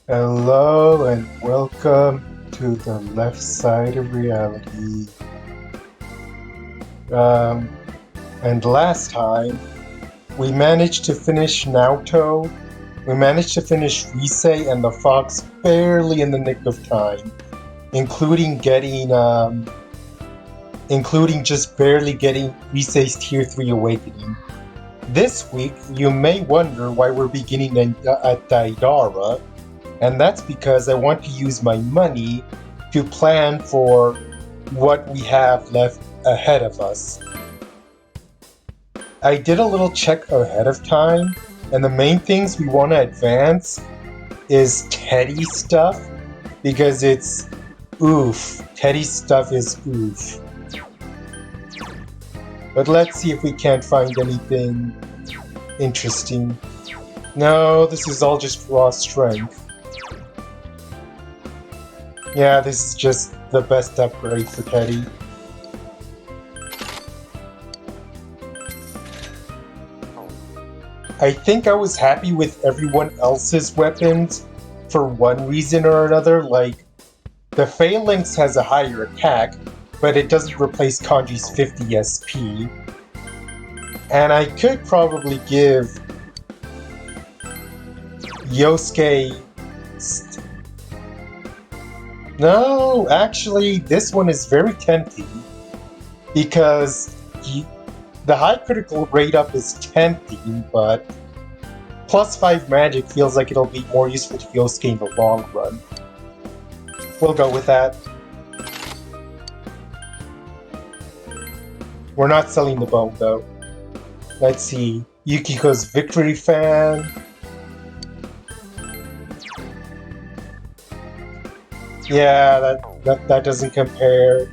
Hello and welcome to the left side of reality. Um, and last time we managed to finish Naoto, we managed to finish Rise and the Fox barely in the nick of time, including just barely getting Rise's Tier 3 awakening. This week, you may wonder why we're beginning at Daidara, and that's because I want to use my money to plan for what we have left ahead of us. I did a little check ahead of time, and the main things we want to advance is Teddy stuff, because it's oof. Teddy stuff is oof. But let's see if we can't find anything interesting. No, this is all just raw strength. Yeah, this is just the best upgrade for Teddy. I think I was happy with everyone else's weapons for one reason or another. Like, the Phalanx has a higher attack, but it doesn't replace Kanji's 50 SP. And I could probably give Yosuke... No, actually, this one is very tempting because the high critical rate up is tempting, but plus 5 magic feels like it'll be more useful to Yosuke in the long run. We'll go with that. We're not selling the bone, though. Let's see. Yukiko's Victory Fan. Yeah, that doesn't compare.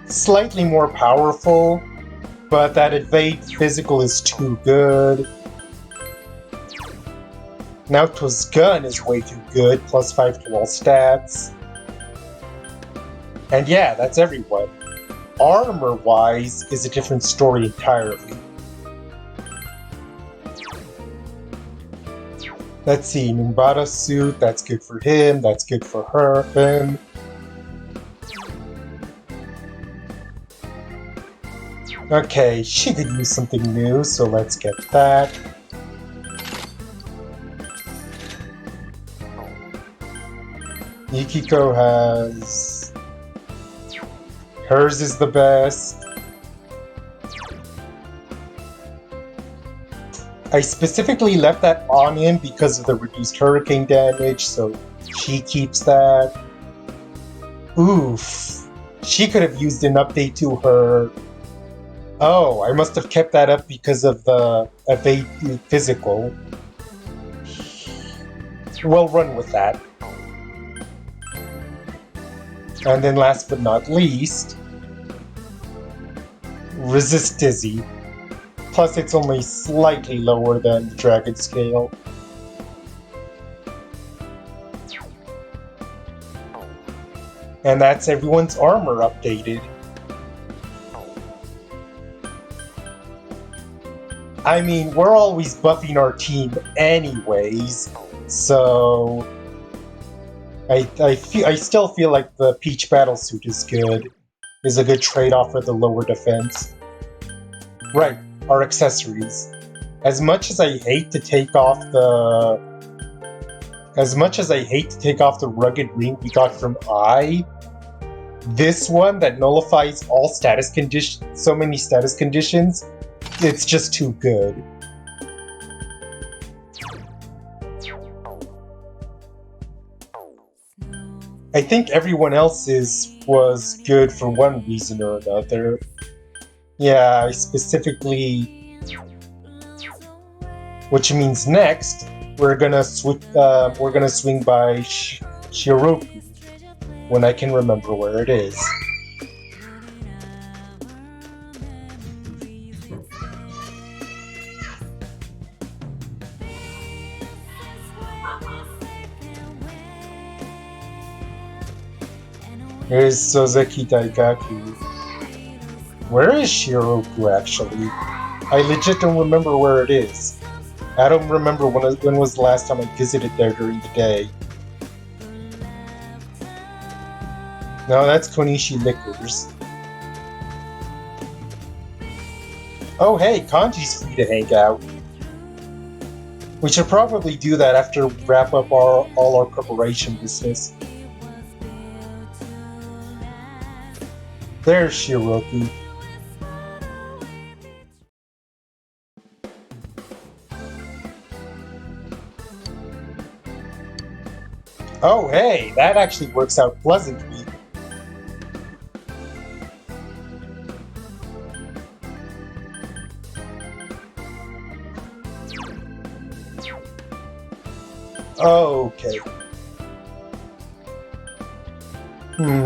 Slightly more powerful, but that Evade Physical is too good. Naoto's Gun is way too good, plus 5 to all stats. And yeah, that's everyone. Armor-wise is a different story entirely. Let's see, Numbata's suit, that's good for him, that's good for him. Okay, she could use something new, so let's get that. Yukiko has... Hers is the best. I specifically left that on him because of the reduced hurricane damage, so she keeps that. Oof. She could have used an update to her... Oh, I must have kept that up because of the Evade Physical. We'll run with that. And then last but not least, Resist Dizzy. Plus it's only slightly lower than Dragon Scale. And that's everyone's armor updated. I mean, we're always buffing our team anyways, so... I still feel like the Peach Battlesuit is good. Is a good trade-off for the lower defense. Right, our accessories. As much as I hate to take off the... rugged ring we got from Ai, this one that nullifies all status conditions, so many status conditions, it's just too good. I think everyone else's was good for one reason or another. Yeah, I specifically... Which means next, we're gonna swing by Shiroku, when I can remember where it is. Here's Sozeki Daigaku. Where is Shiroku, actually? I legit don't remember where it is. I don't remember when was the last time I visited there during the day. No, that's Konishi Liquors. Oh hey, Kanji's free to hang out. We should probably do that after we wrap up all our preparation business. There's Shiroku. Oh hey, that actually works out pleasantly. Okay.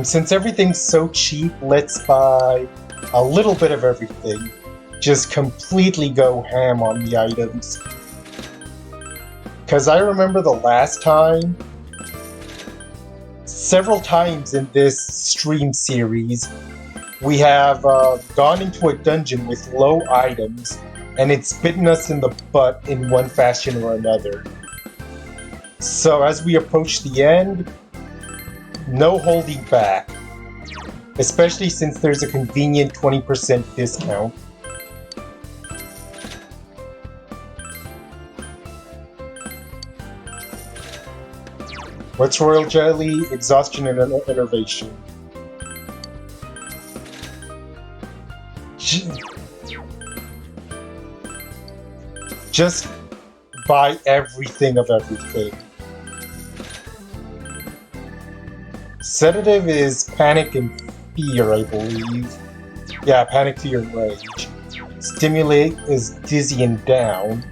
Since everything's so cheap, let's buy a little bit of everything. Just completely go ham on the items. Because I remember the last time, several times in this stream series, we have gone into a dungeon with low items, and it's bitten us in the butt in one fashion or another. So as we approach the end, no holding back. Especially since there's a convenient 20% discount. What's Royal Jelly? Exhaustion and Innervation. Just buy everything of everything. Sedative is Panic and Fear, I believe. Yeah, Panic, Fear, and Rage. Stimulate is Dizzy and Down.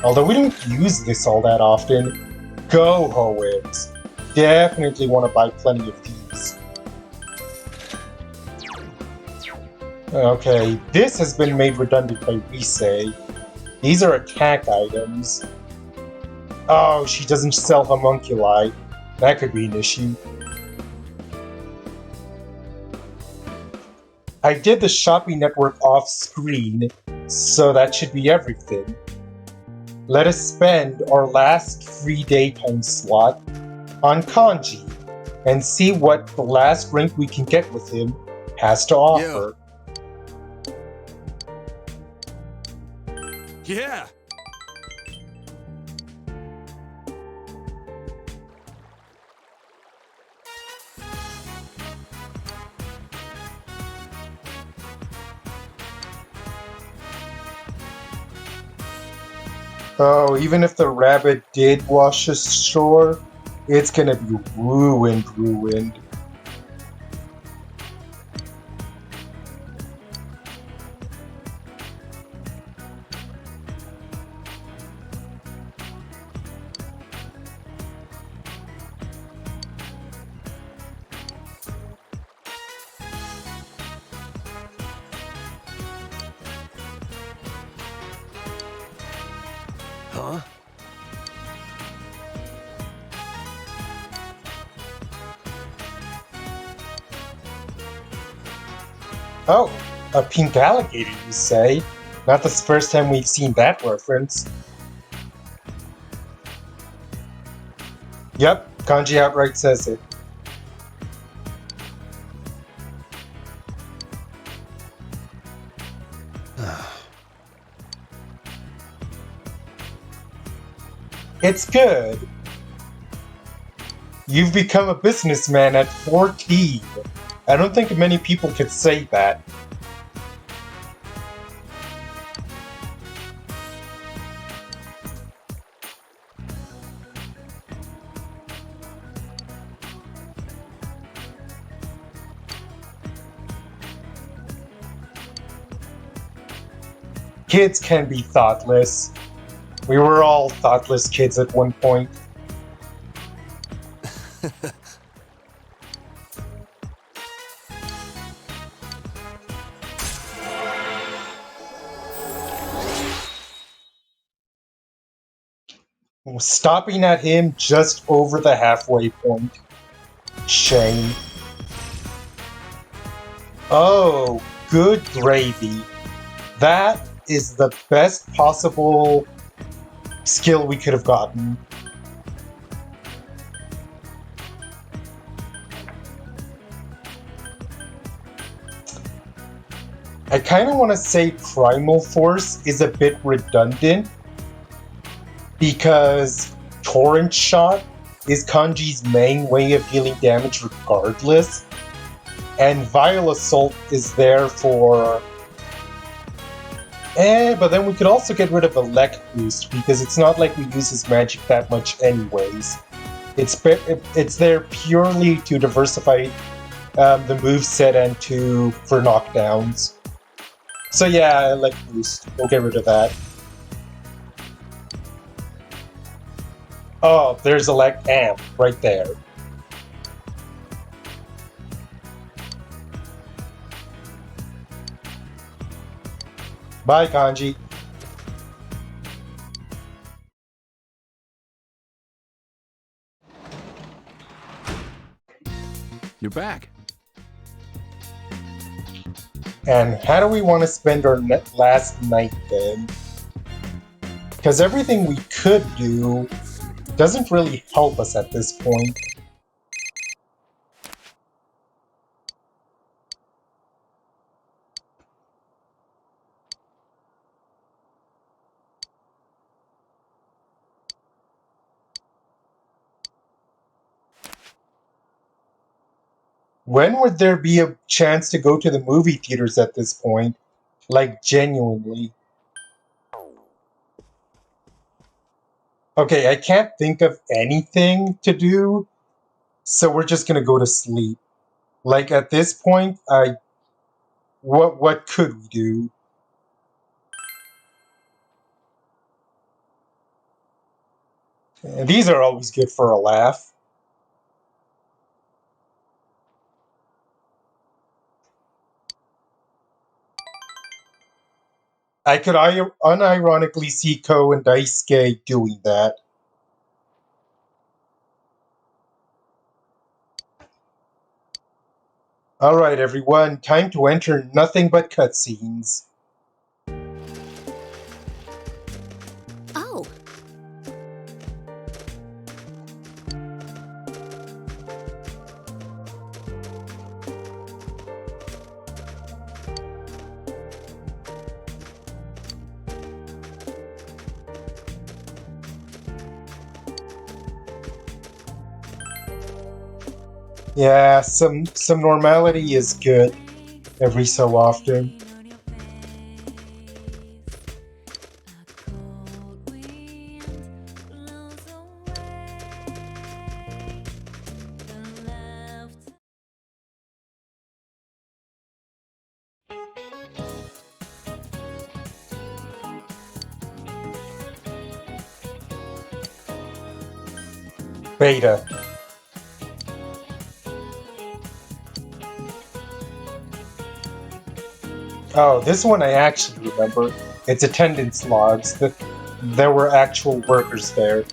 Although we don't use this all that often. Go-Ho is. Definitely want to buy plenty of these. Okay, this has been made redundant by Rise. These are attack items. Oh, she doesn't sell homunculi. That could be an issue. I did the shopping network off-screen, so that should be everything. Let us spend our last free daytime slot on Kanji and see what the last rank we can get with him has to offer. Yeah! Oh, even if the rabbit did wash ashore, it's gonna be ruined. Huh? Oh, a pink alligator, you say? Not the first time we've seen that reference. Yep, Kanji outright says it. It's good. You've become a businessman at 14. I don't think many people could say that. Kids can be thoughtless. We were all thoughtless kids at one point. Stopping at him just over the halfway point. Shame. Oh, good gravy. That is the best possible skill we could have gotten. I kind of want to say Primal Force is a bit redundant because Torrent Shot is Kanji's main way of dealing damage regardless, and Vile Assault is there for... but then we could also get rid of Elect Boost because it's not like we use his magic that much anyways. It's there purely to diversify the moveset and for knockdowns. So yeah, Elect Boost. We'll get rid of that. Oh, there's Elect Amp right there. Bye, Kanji. You're back. And how do we want to spend our last night then? Because everything we could do doesn't really help us at this point. When would there be a chance to go to the movie theaters at this point? Like, genuinely. Okay, I can't think of anything to do, so we're just gonna go to sleep. Like, at this point, what could we do? These are always good for a laugh. I could unironically see Ko and Daisuke doing that. Alright everyone, time to enter nothing but cutscenes. Oh. Yeah, some normality is good every so often. Beta. Oh, this one I actually remember. It's attendance logs. There were actual workers there.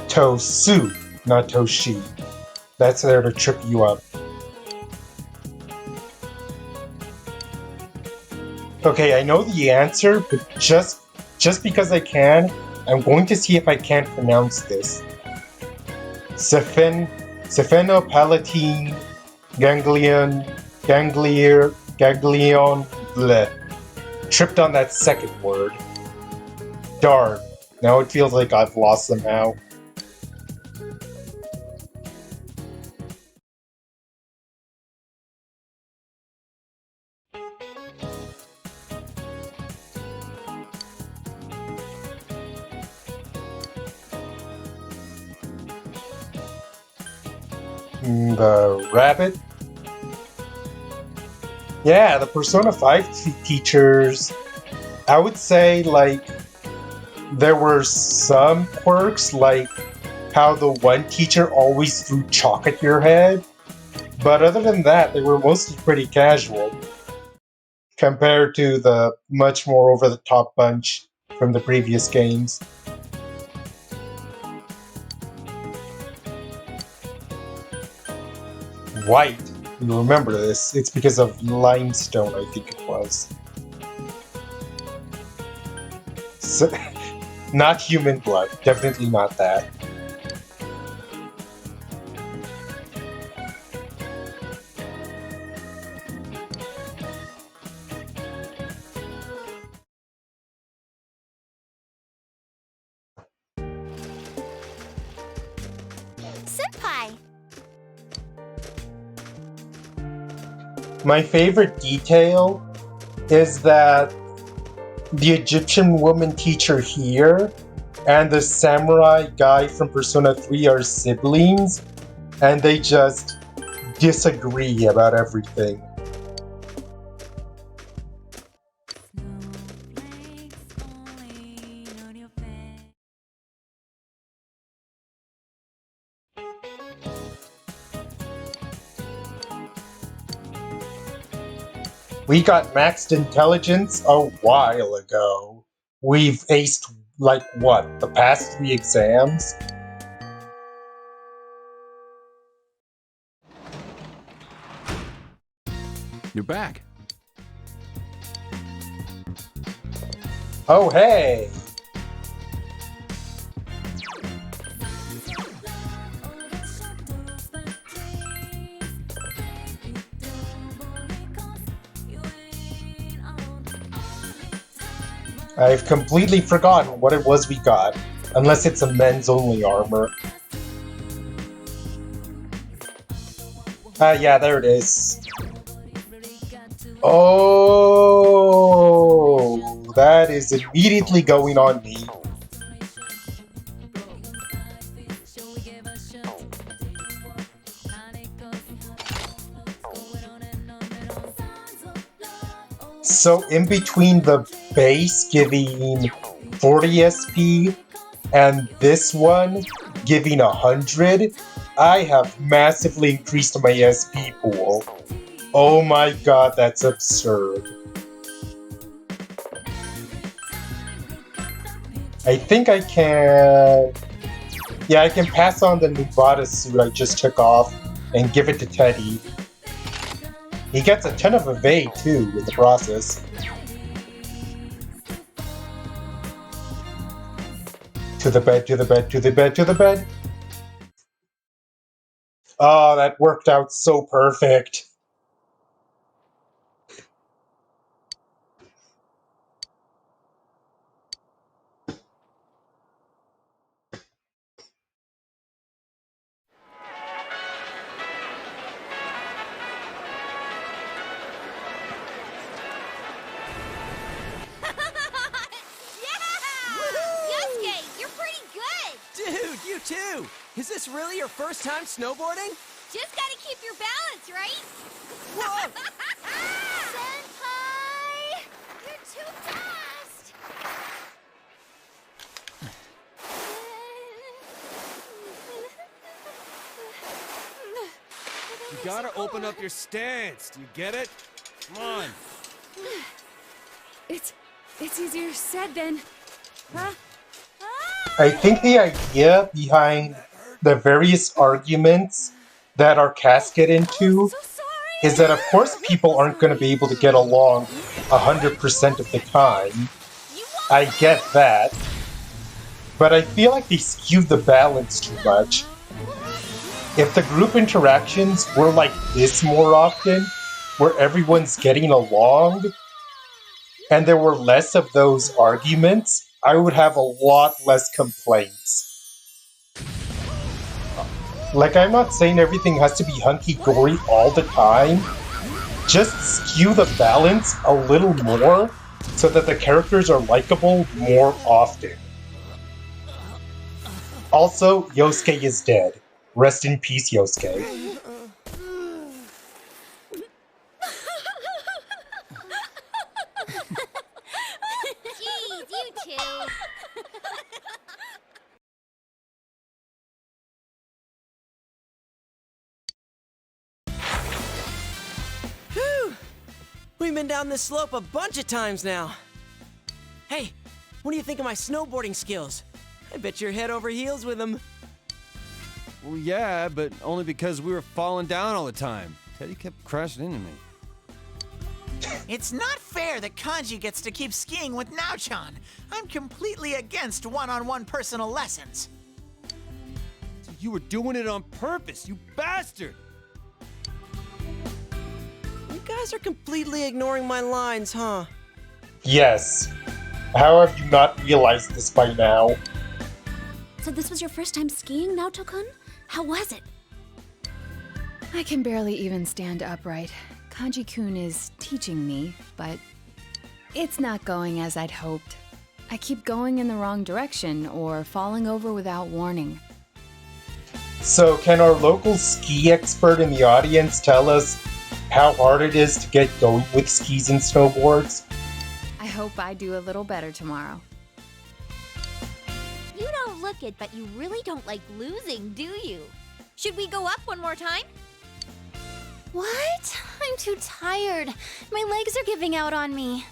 Tosu, not Toshi. That's there to trip you up. Okay, I know the answer, but just because I can, I'm going to see if I can't pronounce this. Sphenopalatine ganglion, bleh. Tripped on that second word. Darn, now it feels like I've lost somehow. The rabbit? Yeah, the Persona 5 teachers, I would say, like, there were some quirks, like how the one teacher always threw chalk at your head, but other than that, they were mostly pretty casual, compared to the much more over-the-top bunch from the previous games. White. You remember this. It's because of limestone, I think it was. So, not human blood. Definitely not that. Senpai! My favorite detail is that the Egyptian woman teacher here and the samurai guy from Persona 3 are siblings, and they just disagree about everything. We got maxed intelligence a while ago. We've aced, like, what, the past 3 exams? You're back. Oh, hey! I've completely forgotten what it was we got, unless it's a men's only armor. Yeah, there it is. Oh, that is immediately going on me. So in between the base giving 40 SP and this one giving 100, I have massively increased my SP pool. Oh my god, that's absurd. I think I can... Yeah, I can pass on the Nuvada suit I just took off and give it to Teddy. He gets a ton of evade too in the process. To the bed, to the bed, to the bed, to the bed. Oh, that worked out so perfect. Yosuke, you're pretty good! Dude, you too! Is this really your first time snowboarding? Just gotta keep your balance, right? Whoa! Senpai! You're too fast! You gotta open up your stance. Do you get it? Come on. It's easier said than... Huh? I think the idea behind the various arguments that our cast get into So sorry! is that of course people aren't going to be able to get along 100% of the time. I get that. But I feel like they skewed the balance too much. If the group interactions were like this more often, where everyone's getting along, and there were less of those arguments, I would have a lot less complaints. Like, I'm not saying everything has to be hunky-dory all the time. Just skew the balance a little more so that the characters are likable more often. Also, Yosuke is dead. Rest in peace, Yosuke. Jeez, you two! Whew! We've been down this slope a bunch of times now. Hey, what do you think of my snowboarding skills? I bet you're head over heels with them. Well, yeah, but only because we were falling down all the time. Teddy kept crashing into me. It's not fair that Kanji gets to keep skiing with Naochan. I'm completely against one-on-one personal lessons. So you were doing it on purpose, you bastard! You guys are completely ignoring my lines, huh? Yes. How have you not realized this by now? So this was your first time skiing, Naoto-kun? How was it? I can barely even stand upright. Kanji-kun is teaching me, but it's not going as I'd hoped. I keep going in the wrong direction or falling over without warning. So, can our local ski expert in the audience tell us how hard it is to get going with skis and snowboards? I hope I do a little better tomorrow. You don't look it, but you really don't like losing, do you? Should we go up one more time? What? I'm too tired. My legs are giving out on me.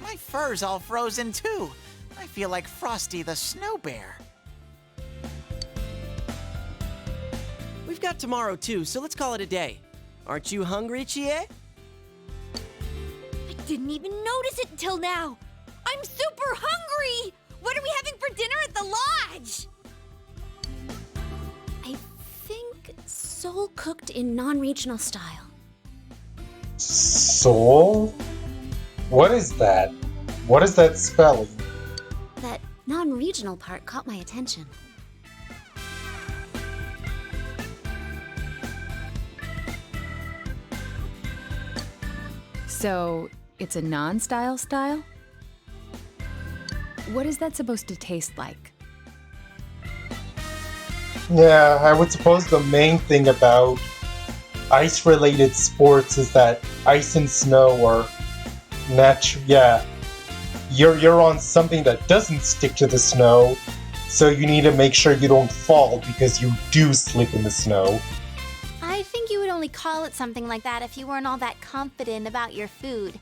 My fur's all frozen too. I feel like Frosty the Snow Bear. We've got tomorrow too, so let's call it a day. Aren't you hungry, Chie? I didn't even notice it until now. I'm super hungry! What are we having for dinner at the lodge? I think soul cooked in non-regional style. Soul? What is that? What is that spelling? That non-regional part caught my attention. So, it's a non-style style? What is that supposed to taste like? Yeah, I would suppose the main thing about ice-related sports is that ice and snow are yeah. You're on something that doesn't stick to the snow, so you need to make sure you don't fall because you do slip in the snow. I think you would only call it something like that if you weren't all that confident about your food.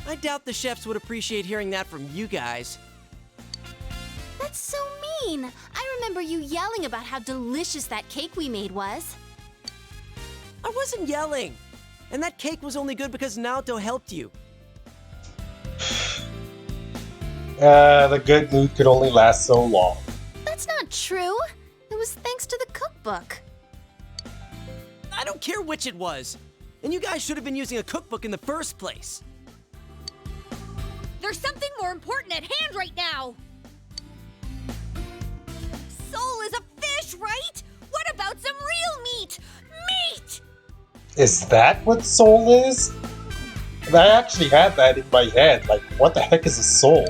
I doubt the chefs would appreciate hearing that from you guys. That's so mean. I remember you yelling about how delicious that cake we made was. I wasn't yelling. And that cake was only good because Naoto helped you. The good mood could only last so long. That's not true. It was thanks to the cookbook. I don't care which it was. And you guys should have been using a cookbook in the first place. There's something more important at hand right now. Soul is a fish, right? What about some real meat? Meat! Is that what soul is? I actually had that in my head. Like, what the heck is a soul?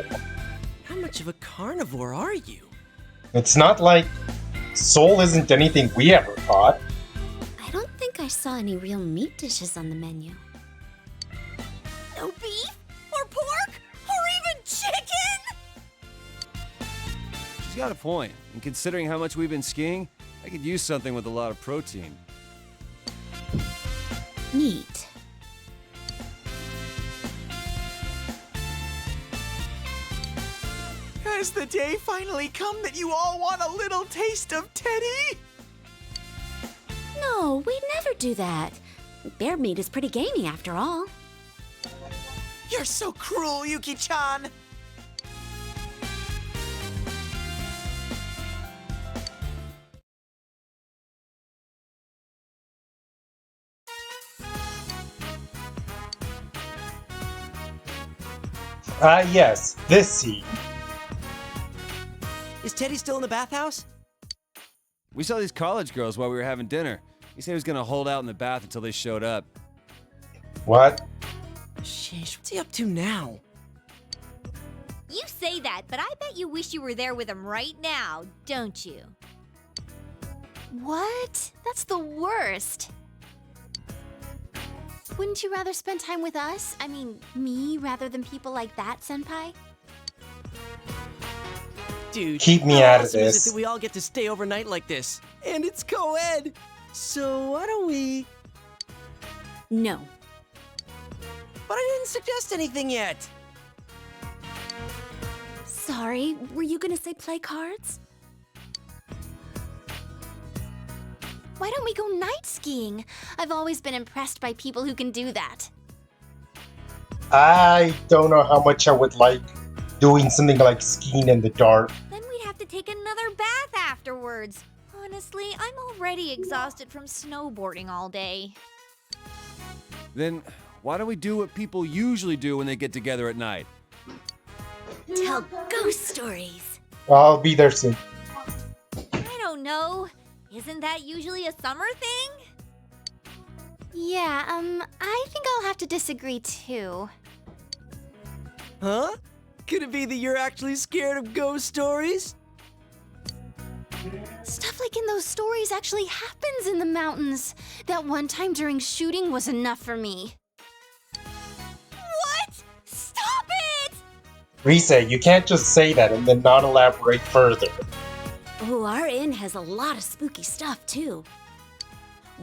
How much of a carnivore are you? It's not like soul isn't anything we ever taught. I don't think I saw any real meat dishes on the menu. No beef? Or pork? Or even chicken? She's got a point. And considering how much we've been skiing, I could use something with a lot of protein. Meat. Has the day finally come that you all want a little taste of Teddy? No, we'd never do that. Bear meat is pretty gamey after all. You're so cruel, Yuki-chan. Yes, this scene. Is Teddy still in the bathhouse? We saw these college girls while we were having dinner. He said he was gonna hold out in the bath until they showed up. What? Sheesh, what's he up to now? You say that, but I bet you wish you were there with him right now, don't you? What? That's the worst. Wouldn't you rather spend time with us? I mean, me, rather than people like that, Senpai? Dude, Keep me how out of awesome is this. it that we all get to stay overnight like this? And it's co-ed! So why don't we... No. But I didn't suggest anything yet! Sorry, were you gonna say play cards? Why don't we go night skiing? I've always been impressed by people who can do that. I don't know how much I would like doing something like skiing in the dark. Then we'd have to take another bath afterwards. Honestly, I'm already exhausted from snowboarding all day. Then why don't we do what people usually do when they get together at night? Tell ghost stories. I'll be there soon. I don't know. Isn't that usually a summer thing? Yeah, I think I'll have to disagree too. Huh? Could it be that you're actually scared of ghost stories? Stuff like in those stories actually happens in the mountains. That one time during shooting was enough for me. What? Stop it! Rise, you can't just say that and then not elaborate further. Oh, our inn has a lot of spooky stuff, too.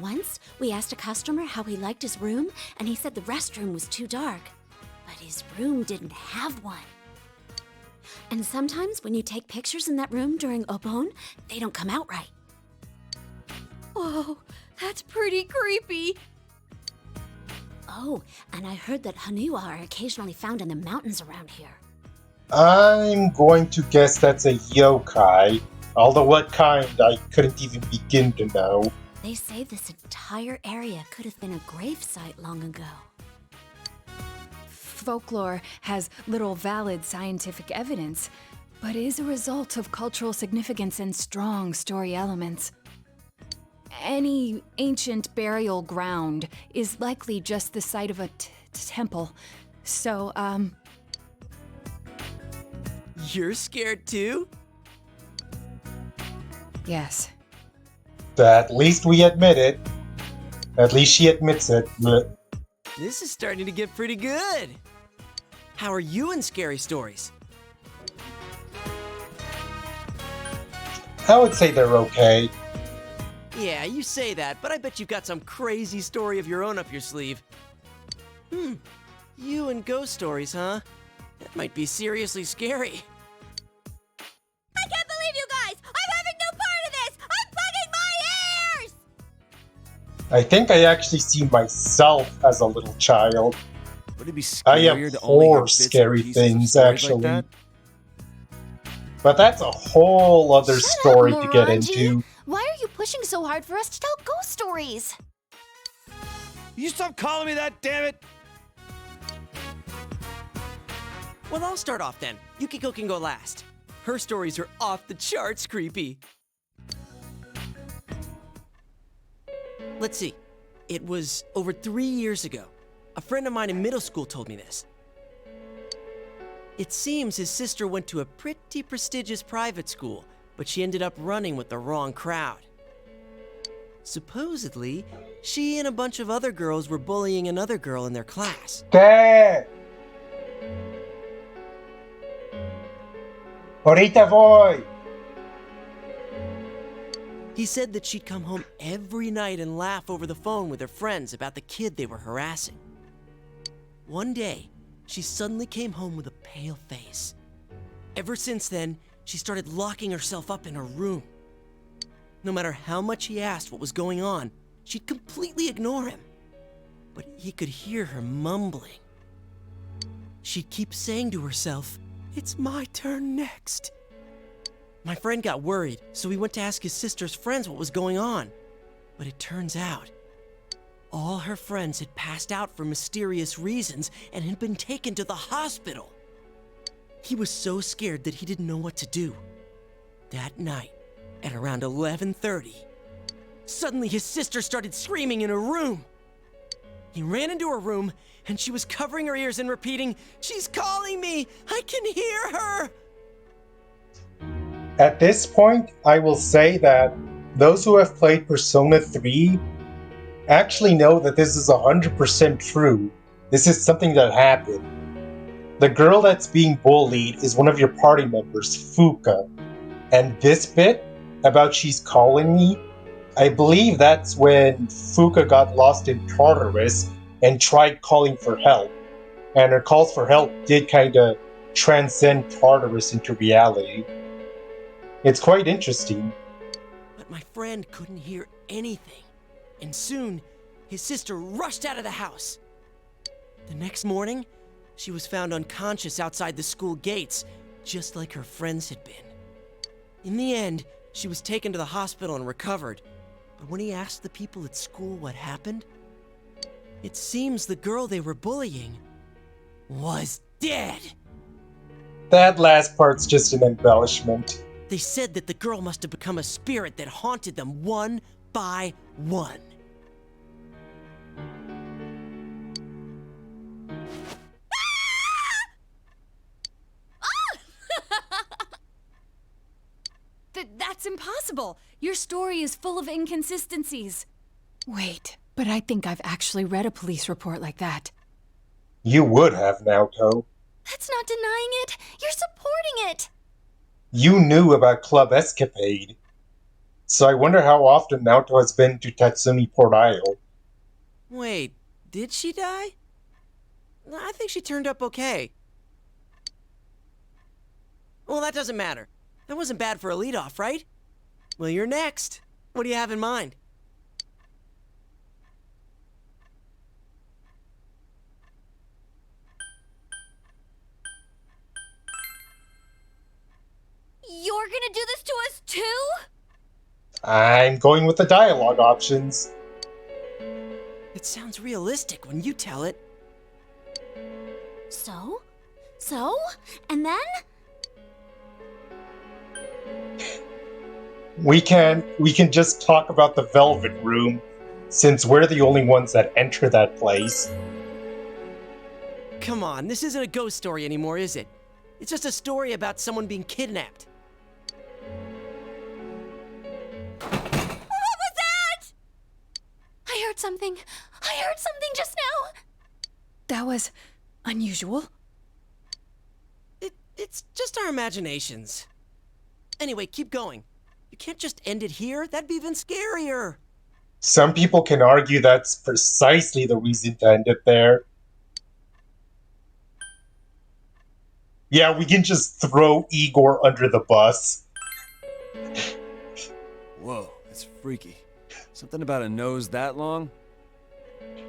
Once, we asked a customer how he liked his room, and he said the restroom was too dark. But his room didn't have one. And sometimes when you take pictures in that room during Obon, they don't come out right. Whoa, that's pretty creepy. Oh, and I heard that Hanua are occasionally found in the mountains around here. I'm going to guess that's a yokai. Although what kind, I couldn't even begin to know. They say this entire area could have been a gravesite long ago. Folklore has little valid scientific evidence, but is a result of cultural significance and strong story elements. Any ancient burial ground is likely just the site of a temple. So, You're scared too? yes. At least we admit it. At least she admits it. But This is starting to get pretty good. How are you in scary stories? I would say they're okay. Yeah, you say that, but I bet you've got some crazy story of your own up your sleeve. You and ghost stories, huh? That might be seriously scary. I can't believe you guys! I'm having no part of this! I'm plugging my ears! I think I actually see myself as a little child. Would it be I scarier have to only hear four bits and scary pieces of things, stories actually. Like that? But that's a whole other Shut story up, to get Morangi. into. Why are you pushing so hard for us to tell ghost stories? You stop calling me that, damn it! Well, I'll start off then. Yukiko can go last. Her stories are off the charts creepy. Let's see. It was over 3 years ago. A friend of mine in middle school told me this. It seems his sister went to a pretty prestigious private school, but she ended up running with the wrong crowd. Supposedly, she and a bunch of other girls were bullying another girl in their class. Dad! Ahorita voy! He said that she'd come home every night and laugh over the phone with her friends about the kid they were harassing. One day, she suddenly came home with a pale face. Ever since then, she started locking herself up in her room. No matter how much he asked what was going on, she'd completely ignore him. But he could hear her mumbling. She'd keep saying to herself, "It's my turn next." My friend got worried, so he went to ask his sister's friends what was going on. But it turns out, all her friends had passed out for mysterious reasons and had been taken to the hospital. He was so scared that he didn't know what to do. That night, at around 11:30, suddenly his sister started screaming in her room. He ran into her room, and she was covering her ears and repeating, "She's calling me! I can hear her!" At this point, I will say that those who have played Persona 3 actually know that this is 100% true. This is something that happened. The girl that's being bullied is one of your party members, Fuka. And this bit about she's calling me, I believe that's when Fuka got lost in Tartarus and tried calling for help. And her calls for help did kind of transcend Tartarus into reality. It's quite interesting. But my friend couldn't hear anything. And soon, his sister rushed out of the house. The next morning, she was found unconscious outside the school gates, just like her friends had been. In the end, she was taken to the hospital and recovered. But when he asked the people at school what happened, it seems the girl they were bullying was dead. That last part's just an embellishment. They said that the girl must have become a spirit that haunted them one by one. That's impossible. Your story is full of inconsistencies. Wait, but I think I've actually read a police report like that. You would have, Naoto. That's not denying it. You're supporting it. You knew about Club Escapade. So I wonder how often Naoto has been to Tatsumi Port Isle. Wait, did she die? I think she turned up okay. Well, that doesn't matter. That wasn't bad for a leadoff, right? Well, you're next. What do you have in mind? You're gonna do this to us too? I'm going with the dialogue options. It sounds realistic when you tell it. So? And then? We can just talk about the Velvet Room, since we're the only ones that enter that place. Come on, this isn't a ghost story anymore, is it? It's just a story about someone being kidnapped. What was that? I heard something. I heard something just now. That was unusual. It's just our imaginations. Anyway, keep going. You can't just end it here. That'd be even scarier. Some people can argue that's precisely the reason to end it there. Yeah, we can just throw Igor under the bus. Whoa, that's freaky. Something about a nose that long?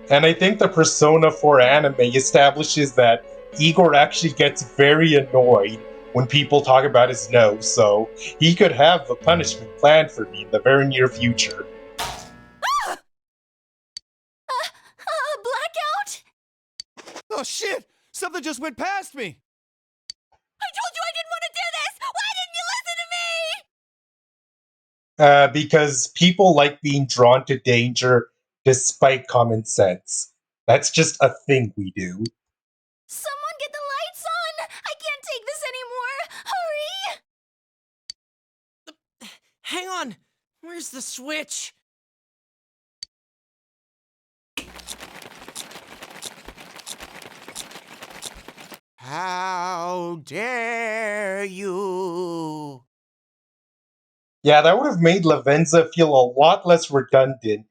And I think the Persona 4 anime establishes that Igor actually gets very annoyed when people talk about his nose, so he could have a punishment planned for me in the very near future. Blackout? Oh shit! Something just went past me! I told you I didn't want to do this! Why didn't you listen to me? Because people like being drawn to danger despite common sense. That's just a thing we do. Someone get the lights on! I can't take this anymore! Hurry! Hang on! Where's the switch? How dare you? Yeah, that would have made Lavenza feel a lot less redundant,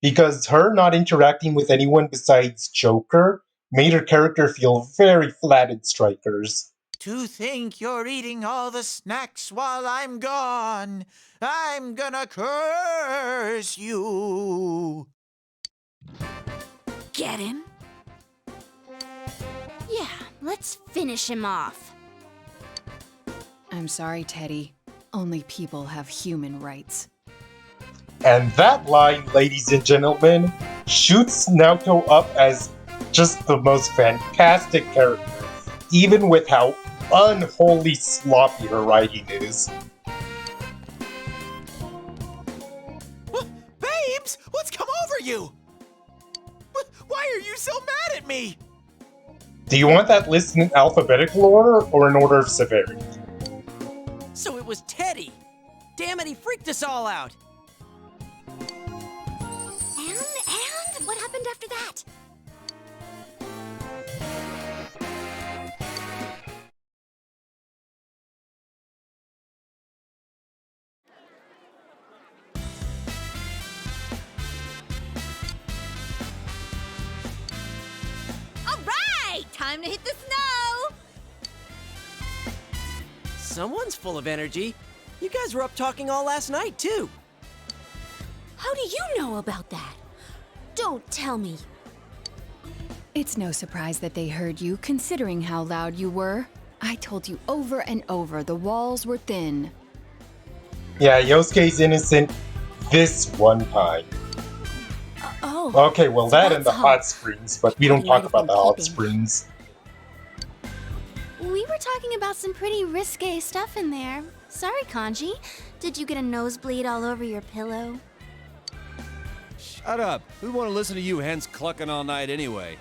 because her not interacting with anyone besides Joker made her character feel very flat in Strikers. To think you're eating all the snacks while I'm gone. I'm gonna curse you. Get him? Yeah, let's finish him off. I'm sorry, Teddy. Only people have human rights. And that line, ladies and gentlemen, shoots Naoto up as just the most fantastic character, even with how unholy sloppy her writing is. Babes, what's come over you? Why are you so mad at me? Do you want that list in alphabetical order or in order of severity? So it was Teddy! Damn it, he freaked us all out! And what happened after that? All right, time to hit the snow. Someone's full of energy. You guys were up talking all last night, too. How do you know about that? Don't tell me. It's no surprise that they heard you, considering how loud you were. I told you over and over the walls were thin. Yeah, Yosuke's innocent this one time. Oh. Okay, well, so that and the that's hot springs, but we don't Probably talk might have about been the hot peeping. springs. We were talking about some pretty risque stuff in there. Sorry, Kanji. Did you get a nosebleed all over your pillow? Shut up. Who'd want to listen to you hens clucking all night anyway?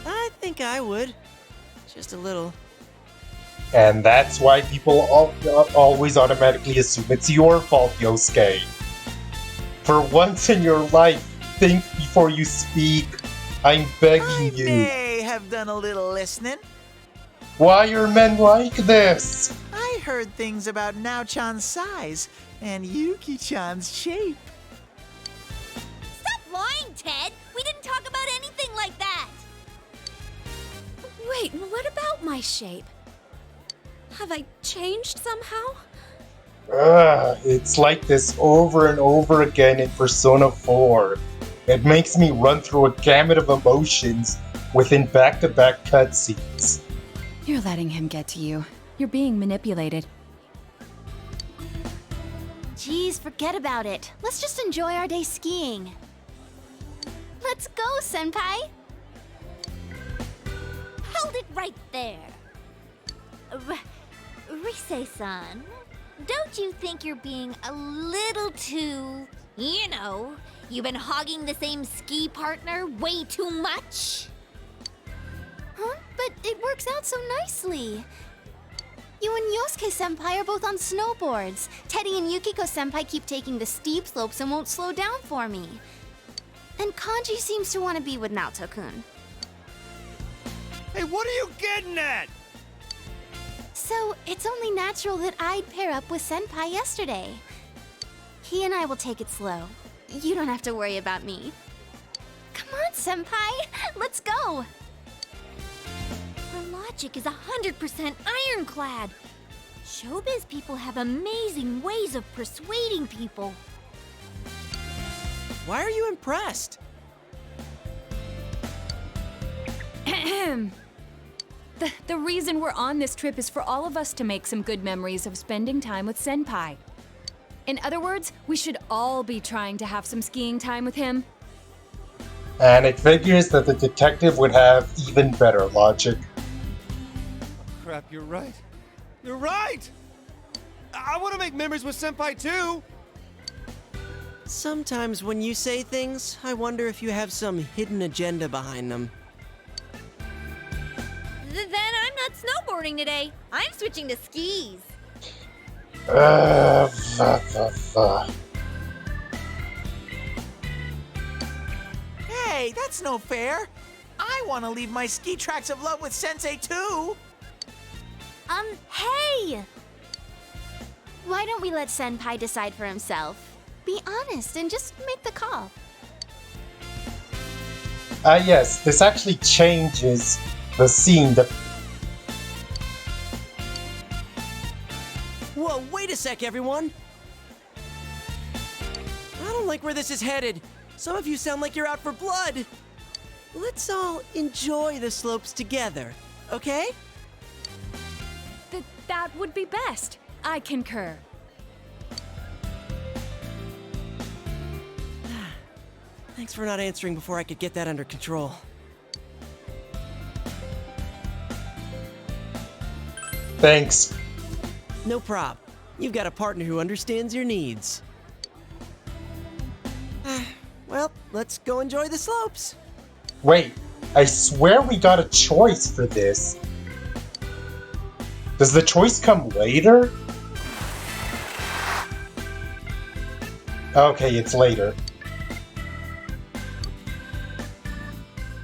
I think I would. Just a little. And that's why people always automatically assume it's your fault, Yosuke. For once in your life, think before you speak. I'm I begging you. may have done a little listening. Why are men like this? I heard things about Nao-chan's size and Yuki-chan's shape. Stop lying, Ted! We didn't talk about anything like that! Wait, what about my shape? Have I changed somehow? It's like this over and over again in Persona 4. It makes me run through a gamut of emotions within back-to-back cutscenes. You're letting him get to you. You're being manipulated. Geez, forget about it. Let's just enjoy our day skiing. Let's go, Senpai! Hold it right there. Rise-san, don't you think you're being a little too, you've been hogging the same ski partner way too much? Huh? But it works out so nicely. You and Yosuke-senpai are both on snowboards. Teddy and Yukiko-senpai keep taking the steep slopes and won't slow down for me. And Kanji seems to want to be with Naoto-kun. Hey, what are you getting at? So, it's only natural that I'd pair up with Senpai yesterday. He and I will take it slow. You don't have to worry about me. Come on, Senpai! Let's go! Her logic is 100% ironclad. Showbiz people have amazing ways of persuading people. Why are you impressed? The reason we're on this trip is for all of us to make some good memories of spending time with Senpai. In other words, we should all be trying to have some skiing time with him. And it figures that the detective would have even better logic. Crap, you're right. You're right! I want to make memories with Senpai too! Sometimes when you say things, I wonder if you have some hidden agenda behind them. Then I'm not snowboarding today. I'm switching to skis. Uh, Hey, that's no fair. I want to leave my ski tracks of love with Sensei too. Hey! Why don't we let Senpai decide for himself? Be honest and just make the call. Yes, this actually changes the scene. Whoa, wait a sec, everyone! I don't like where this is headed. Some of you sound like you're out for blood. Let's all enjoy the slopes together, okay? That would be best. I concur. Thanks for not answering before I could get that under control. Thanks. No prob. You've got a partner who understands your needs. Well, let's go enjoy the slopes. Wait, I swear we got a choice for this. Does the choice come later? Okay, it's later.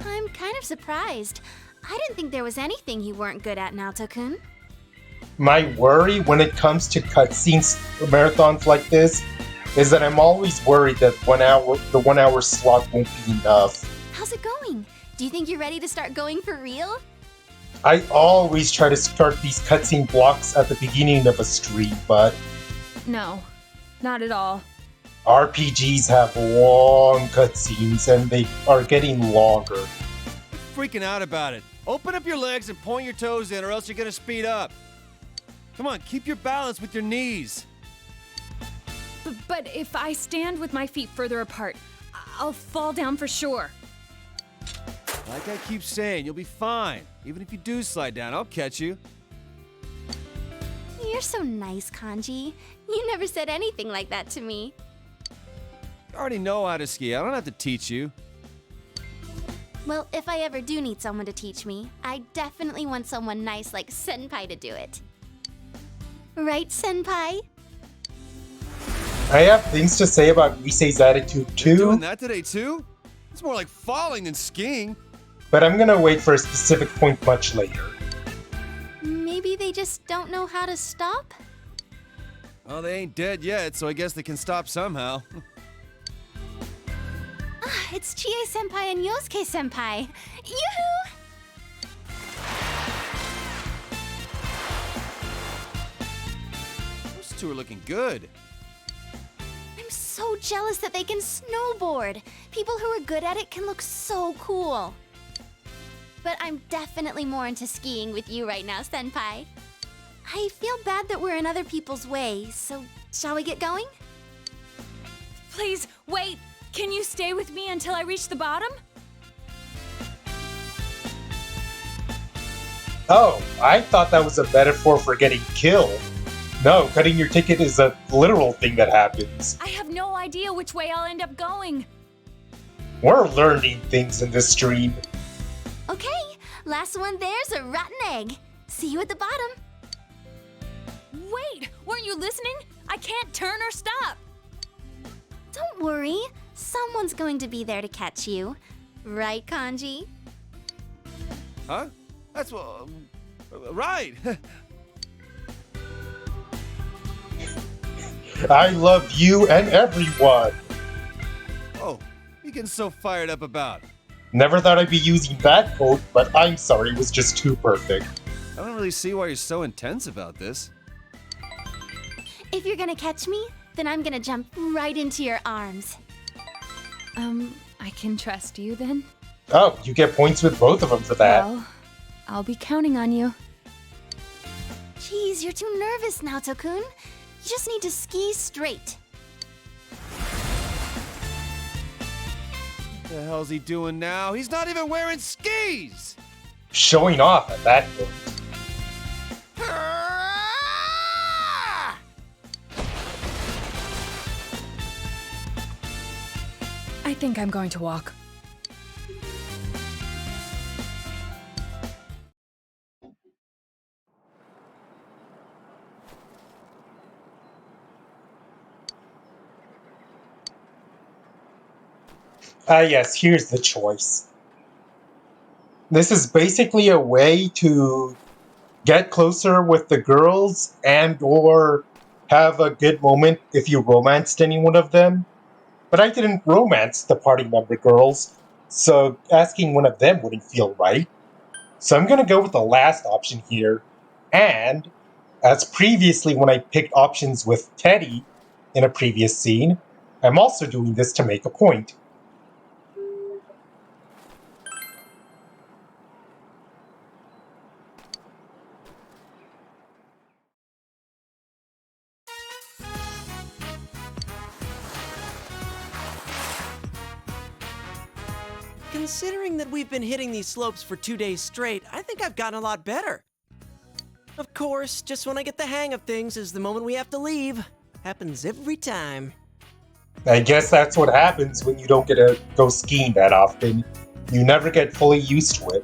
I'm kind of surprised. I didn't think there was anything you weren't good at, Naoto-kun. My worry when it comes to cutscenes, marathons like this, is that I'm always worried that the 1 hour slot won't be enough. How's it going? Do you think you're ready to start going for real? I always try to start these cutscene blocks at the beginning of a stream, but No, not at all. RPGs have long cutscenes and they are getting longer. Freaking out about it. Open up your legs and point your toes in, or else you're gonna speed up. Come on, keep your balance with your knees. But if I stand with my feet further apart, I'll fall down for sure. Like I keep saying, you'll be fine. Even if you do slide down, I'll catch you. You're so nice, Kanji. You never said anything like that to me. You already know how to ski. I don't have to teach you. Well, if I ever do need someone to teach me, I definitely want someone nice like Senpai to do it. Right, Senpai? I have things to say about Risei's attitude You're doing too, that today too? It's more like falling than skiing. but I'm gonna wait for a specific point much later. Maybe they just don't know how to stop? Well, they ain't dead yet, so I guess they can stop somehow. It's Chie Senpai and Yosuke Senpai. Yoo-hoo! Those two are looking good. I'm so jealous that they can snowboard. People who are good at it can look so cool. But I'm definitely more into skiing with you right now, Senpai. I feel bad that we're in other people's way, so shall we get going? Please, wait! Can you stay with me until I reach the bottom? Oh, I thought that was a metaphor for getting killed. No, cutting your ticket is a literal thing that happens. I have no idea which way I'll end up going. We're learning things in this stream. Okay, last one there's a rotten egg. See you at the bottom. Wait, weren't you listening? I can't turn or stop. Don't worry, someone's going to be there to catch you. Right, Kanji? Huh? That's right. I love you and everyone. Oh, you getting so fired up about? Never thought I'd be using that quote, but I'm sorry, it was just too perfect. I don't really see why you're so intense about this. If you're gonna catch me, then I'm gonna jump right into your arms. I can trust you then? Oh, you get points with both of them for that. Well, I'll be counting on you. Jeez, you're too nervous, Naoto-kun. You just need to ski straight. What the hell's he doing now? He's not even wearing skis! Showing off at that point. I think I'm going to walk. Yes, here's the choice. This is basically a way to get closer with the girls and or have a good moment if you romanced any one of them. But I didn't romance the party member girls, so asking one of them wouldn't feel right. So I'm gonna go with the last option here. And, as previously when I picked options with Teddy in a previous scene, I'm also doing this to make a point. Considering that we've been hitting these slopes for 2 days straight, I think I've gotten a lot better. Of course, just when I get the hang of things is the moment we have to leave. Happens every time. I guess that's what happens when you don't get to go skiing that often. You never get fully used to it.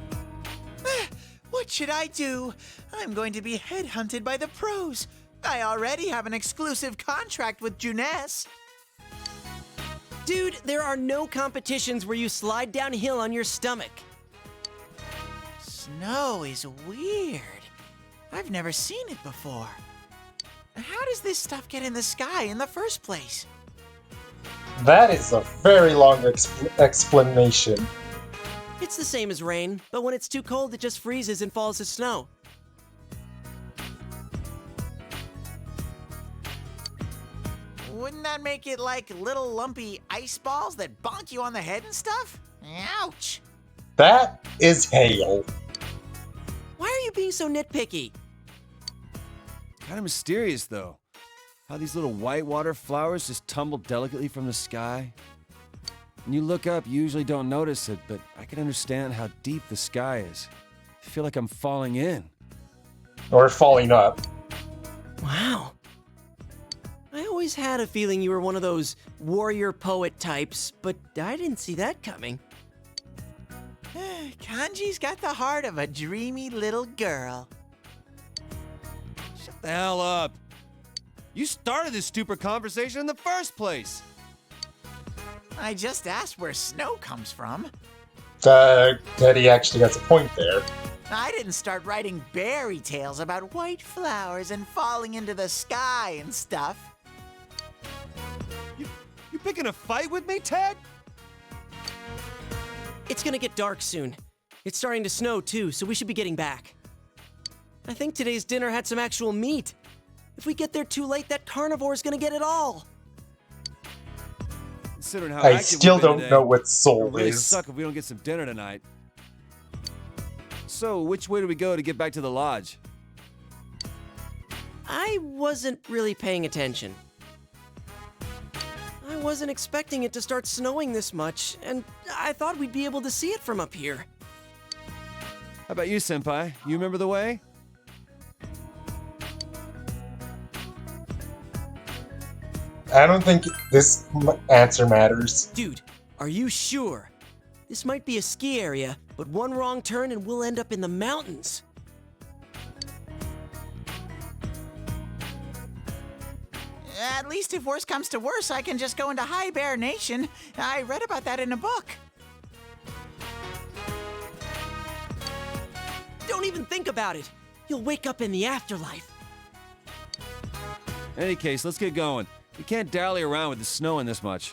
What should I do? I'm going to be headhunted by the pros. I already have an exclusive contract with Junes. Dude, there are no competitions where you slide downhill on your stomach. Snow is weird. I've never seen it before. How does this stuff get in the sky in the first place? That is a very long explanation. It's the same as rain, but when it's too cold, it just freezes and falls as snow. Wouldn't that make it like little lumpy ice balls that bonk you on the head and stuff? Ouch! That is hail. Why are you being so nitpicky? Kind of mysterious, though. How these little whitewater flowers just tumble delicately from the sky. When you look up, you usually don't notice it, but I can understand how deep the sky is. I feel like I'm falling in. Or falling up. Wow. I always had a feeling you were one of those warrior poet types, but I didn't see that coming. Kanji's got the heart of a dreamy little girl. Shut the hell up. You started this stupid conversation in the first place. I just asked where snow comes from. Teddy actually has a point there. I didn't start writing fairy tales about white flowers and falling into the sky and stuff. You picking a fight with me, Ted? It's gonna get dark soon. It's starting to snow too, so we should be getting back. I think today's dinner had some actual meat. If we get there too late, that carnivore's gonna get it all. Considering how I active still we've been don't today, know what it'll soul really is. suck if we don't get some dinner tonight. So, which way do we go to get back to the lodge? I wasn't really paying attention. I wasn't expecting it to start snowing this much, and I thought we'd be able to see it from up here. How about you, Senpai? You remember the way? I don't think this answer matters. Dude, are you sure? This might be a ski area, but one wrong turn and we'll end up in the mountains. At least if worse comes to worse, I can just go into High Bear Nation. I read about that in a book. Don't even think about it. You'll wake up in the afterlife. In any case, let's get going. We can't dally around with the snowing this much.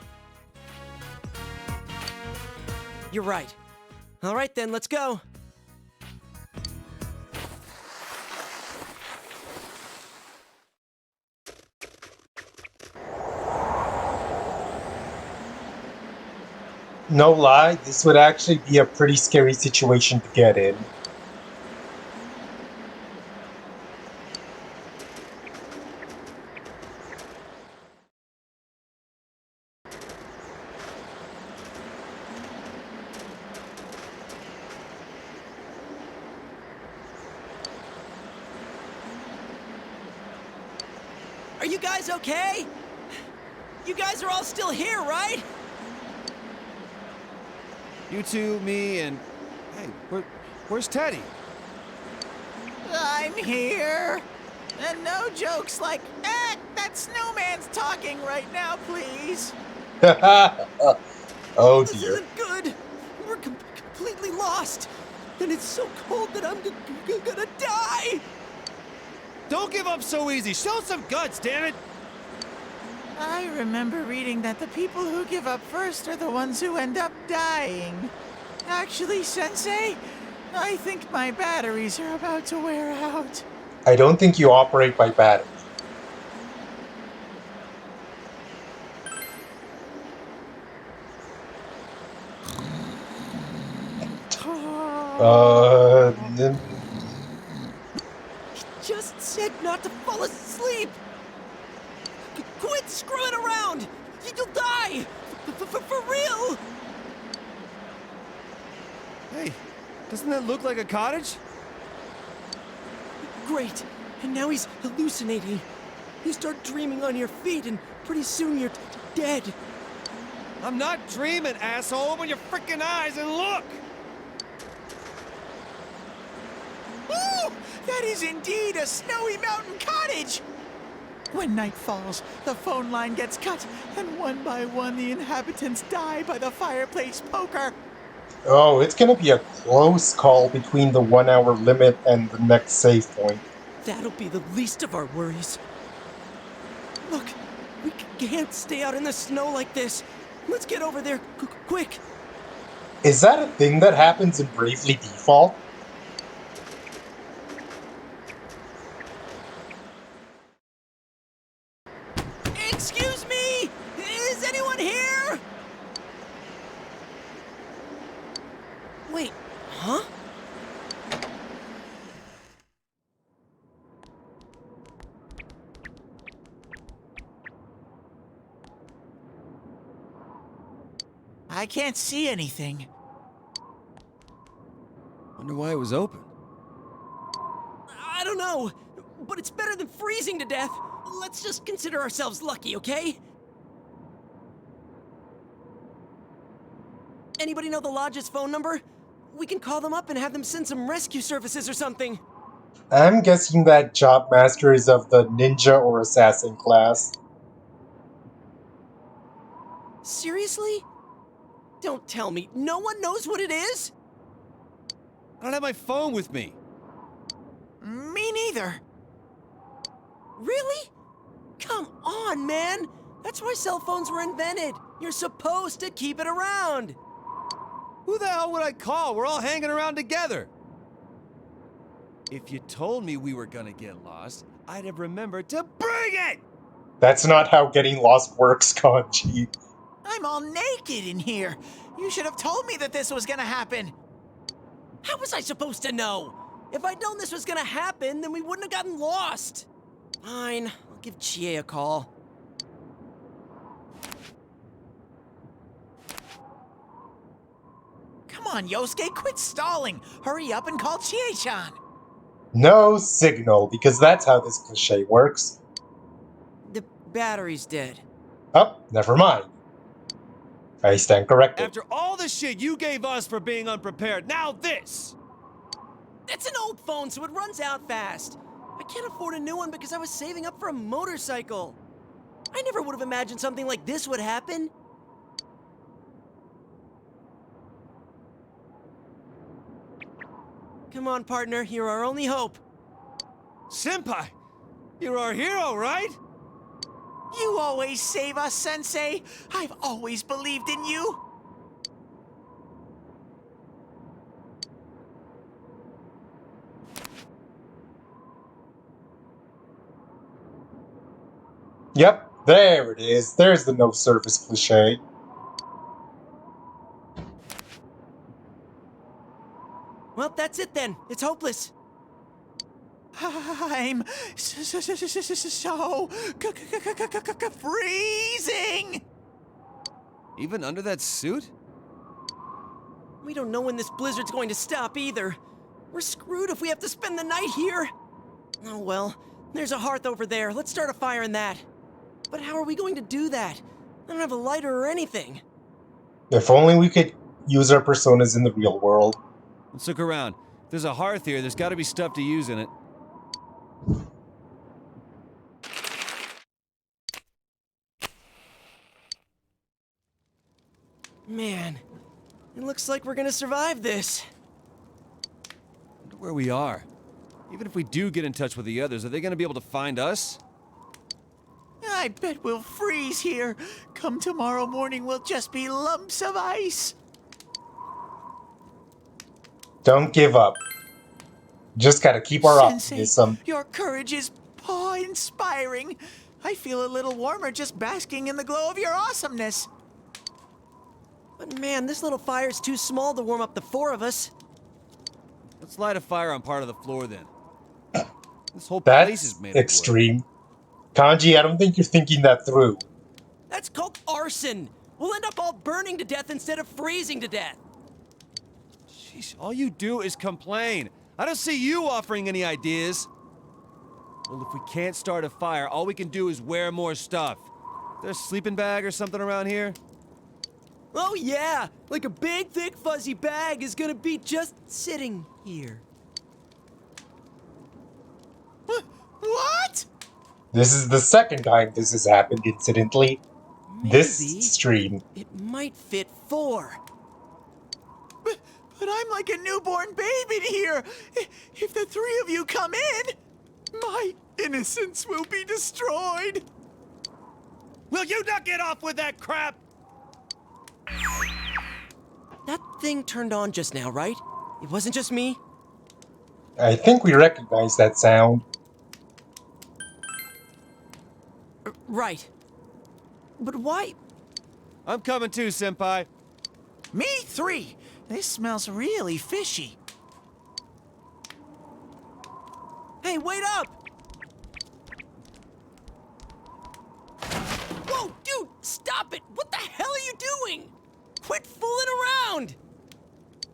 You're right. All right then, let's go. No lie, this would actually be a pretty scary situation to get in. Are you guys okay? You guys are all still here, right? You two, me, and... Hey, where's Teddy? I'm here. And no jokes like, that snowman's talking right now, please. Oh This dear. isn't good. We're completely lost. And it's so cold that I'm gonna die. Don't give up so easy. Show some guts, damn it! I remember reading that the people who give up first are the ones who end up dying. Actually, Sensei, I think my batteries are about to wear out. I don't think you operate by battery. N- Just said not to fall asleep. Quit screwing around. You'll die. For real. Hey, doesn't that look like a cottage? Great. And now he's hallucinating. You start dreaming on your feet, and pretty soon you're dead. I'm not dreaming, asshole. Open your freaking eyes and look! Ooh, that is indeed a snowy mountain cottage! When night falls, the phone line gets cut, and one by one the inhabitants die by the fireplace poker. Oh, it's gonna be a close call between the 1 hour limit and the next save point. That'll be the least of our worries. Look, we can't stay out in the snow like this. Let's get over there quick. Is that a thing that happens in Bravely Default? Excuse me! Wait, huh? I can't see anything. Wonder why it was open. I don't know, but it's better than freezing to death. Let's just consider ourselves lucky, okay? Anybody know the lodge's phone number? We can call them up and have them send some rescue services or something. I'm guessing that Job Master is of the ninja or assassin class. Seriously? Don't tell me. No one knows what it is? I don't have my phone with me. Me neither. Really? Come on, man. That's why cell phones were invented. You're supposed to keep it around. Who the hell would I call? We're all hanging around together. If you told me we were gonna get lost, I'd have remembered to bring it! That's not how getting lost works, Kanji. I'm all naked in here. You should have told me that this was gonna happen. How was I supposed to know? If I'd known this was gonna happen, then we wouldn't have gotten lost. Fine, I'll give Chie a call. Come on, Yosuke, quit stalling. Hurry up and call Chie-chan. No signal, because that's how this cliche works. The battery's dead. Oh, never mind. I stand corrected. After all the shit you gave us for being unprepared, now this! It's an old phone, so it runs out fast. I can't afford a new one because I was saving up for a motorcycle. I never would have imagined something like this would happen. Come on, partner, you're our only hope. Senpai! You're our hero, right? You always save us, Sensei. I've always believed in you. Yep, there it is. There's the no service cliche. Well, that's it then. It's hopeless. I'm so freezing. Even under that suit? We don't know when this blizzard's going to stop either. We're screwed if we have to spend the night here. Oh well, there's a hearth over there. Let's start a fire in that. But how are we going to do that? I don't have a lighter or anything. If only we could use our personas in the real world. Let's look around. If there's a hearth here, there's gotta be stuff to use in it. Man, it looks like we're gonna survive this. Wonder where we are. Even if we do get in touch with the others, are they gonna be able to find us? I bet we'll freeze here. Come tomorrow morning, we'll just be lumps of ice. Don't give up. Just gotta keep our Sensei, optimism. your courage is awe-inspiring. I feel a little warmer just basking in the glow of your awesomeness. But man, this little fire's too small to warm up the four of us. Let's light a fire on part of the floor then. This whole place is That's made of wood. extreme. Kanji, I don't think you're thinking that through. That's called arson. We'll end up all burning to death instead of freezing to death. Jeez, all you do is complain. I don't see you offering any ideas. Well, if we can't start a fire, all we can do is wear more stuff. Is there a sleeping bag or something around here? Oh yeah, like a big, thick, fuzzy bag is gonna be just sitting here. What? This is the second time this has happened, incidentally. Maybe This stream. it might fit four. But I'm like a newborn babe in here. If the three of you come in, my innocence will be destroyed. Will you not get off with that crap? That thing turned on just now, right? It wasn't just me? I think we recognize that sound. Right. But why? I'm coming too, Senpai. Me three. This smells really fishy. Hey, wait up! Whoa, dude, stop it! What the hell are you doing? Quit fooling around!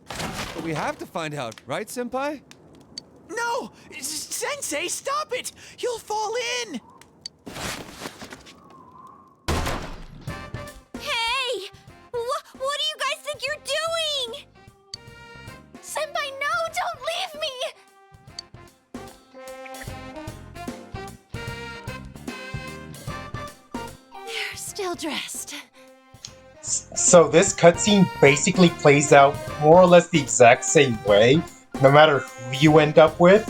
But we have to find out, right, Senpai? No! Sensei, stop it! You'll fall in! Hey! What do you guys think you're doing? Senpai, no! Don't leave me! They're still dressed. So this cutscene basically plays out more or less the exact same way, no matter who you end up with.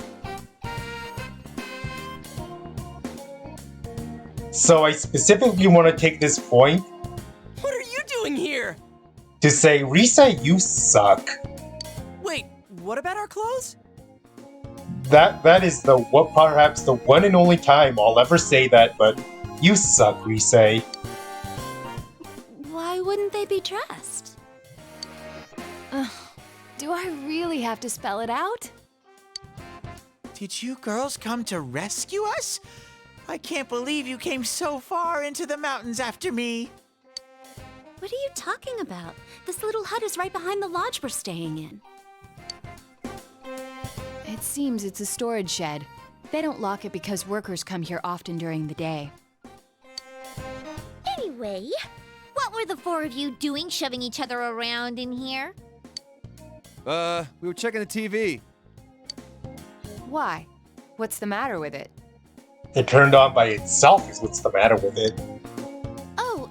So I specifically want to take this point What are you doing here? to say, Risa, you suck. Wait, what about our clothes? That is the what perhaps the one and only time I'll ever say that, but you suck, Risa. Why wouldn't they be dressed? Do I really have to spell it out? Did you girls come to rescue us? I can't believe you came so far into the mountains after me. What are you talking about? This little hut is right behind the lodge we're staying in. It seems it's a storage shed. They don't lock it because workers come here often during the day. Anyway, what were the four of you doing shoving each other around in here? We were checking the TV. Why? What's the matter with it? It turned on by itself is what's the matter with it. Oh,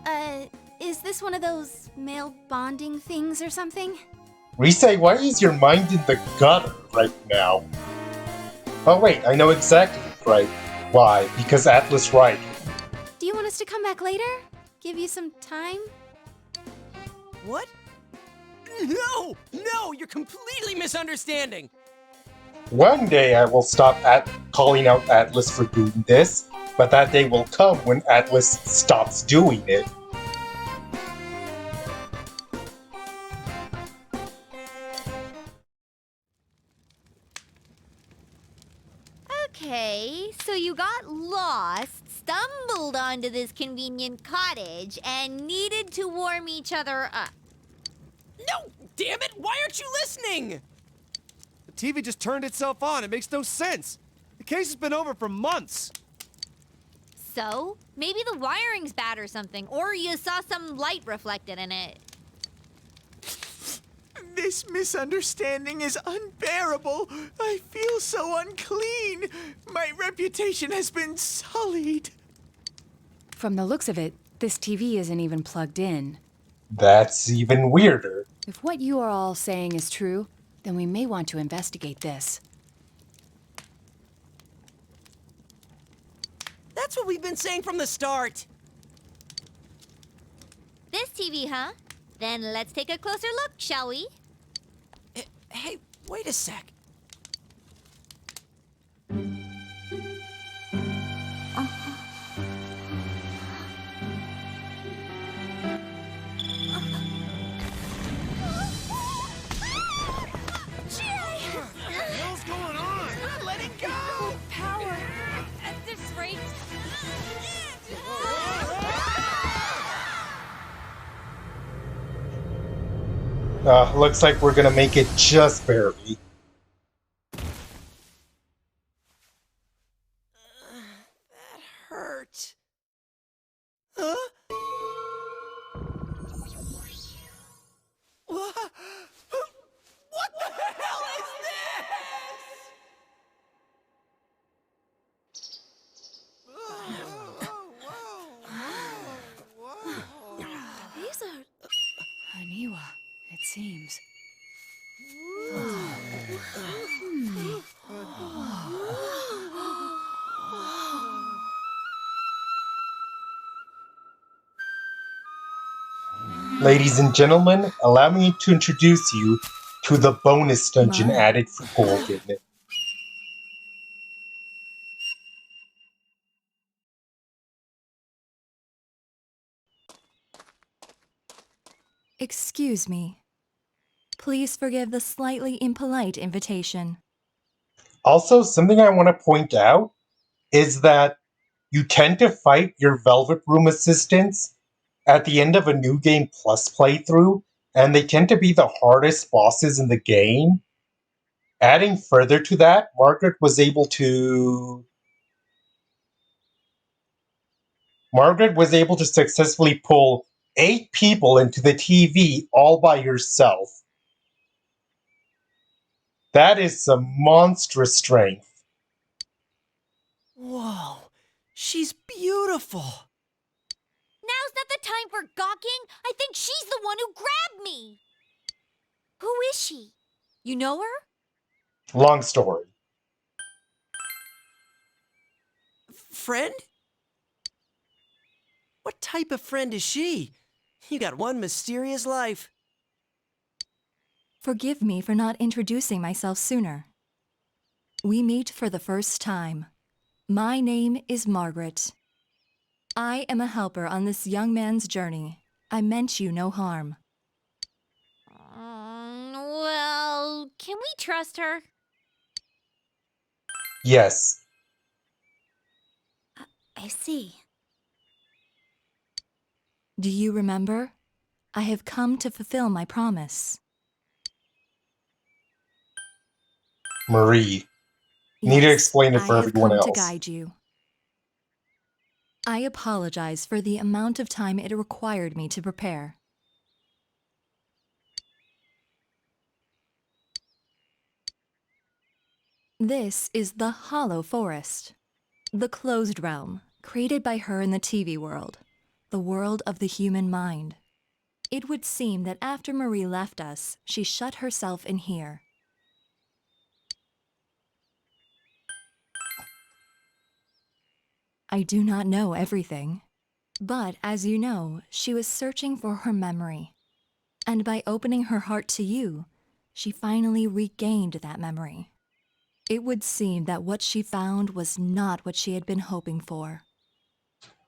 is this one of those male bonding things or something? Risa, why is your mind in the gutter right now? Oh wait, I know exactly right. Why? Because Atlas right. Do you want us to come back later? Give you some time? What? No! No, you're completely misunderstanding! One day I will stop calling out Atlas for doing this, but that day will come when Atlas stops doing it. Okay, so you got lost, stumbled onto this convenient cottage, and needed to warm each other up. No! Damn it! Why aren't you listening? The TV just turned itself on. It makes no sense. The case has been over for months. So, maybe the wiring's bad or something, or you saw some light reflected in it. This misunderstanding is unbearable. I feel so unclean. My reputation has been sullied. From the looks of it, this TV isn't even plugged in. That's even weirder. If what you are all saying is true, then we may want to investigate this. That's what we've been saying from the start. This TV, huh? Then let's take a closer look, shall we? Hey, wait a sec. What's going on? Let it go! Power! At this rate... Looks like we're gonna make it just barely. That hurt. Huh? What the hell is These are... Haniwa, it seems. Ladies and gentlemen, allow me to introduce you to the bonus dungeon My. added for Golden. Excuse me. Please forgive the slightly impolite invitation. Also, something I want to point out is that you tend to fight your Velvet Room assistants at the end of a New Game Plus playthrough, and they tend to be the hardest bosses in the game. Adding further to that, Margaret was able to successfully pull 8 people into the TV all by herself. That is some monstrous strength. Whoa, she's beautiful. Now's not the time for gawking. I think she's the one who grabbed me. Who is she? You know her? Long story. Friend? What type of friend is she? You got one mysterious life. Forgive me for not introducing myself sooner. We meet for the first time. My name is Margaret. I am a helper on this young man's journey. I meant you no harm. Well, can we trust her? Yes. I see. Do you remember? I have come to fulfill my promise. Marie. You need to Yes, explain it for I have everyone come else. to guide you. I apologize for the amount of time it required me to prepare. This is the Hollow Forest, the closed realm, created by her in the TV world, the world of the human mind. It would seem that after Marie left us, she shut herself in here. I do not know everything, but as you know, she was searching for her memory. And by opening her heart to you, she finally regained that memory. It would seem that what she found was not what she had been hoping for.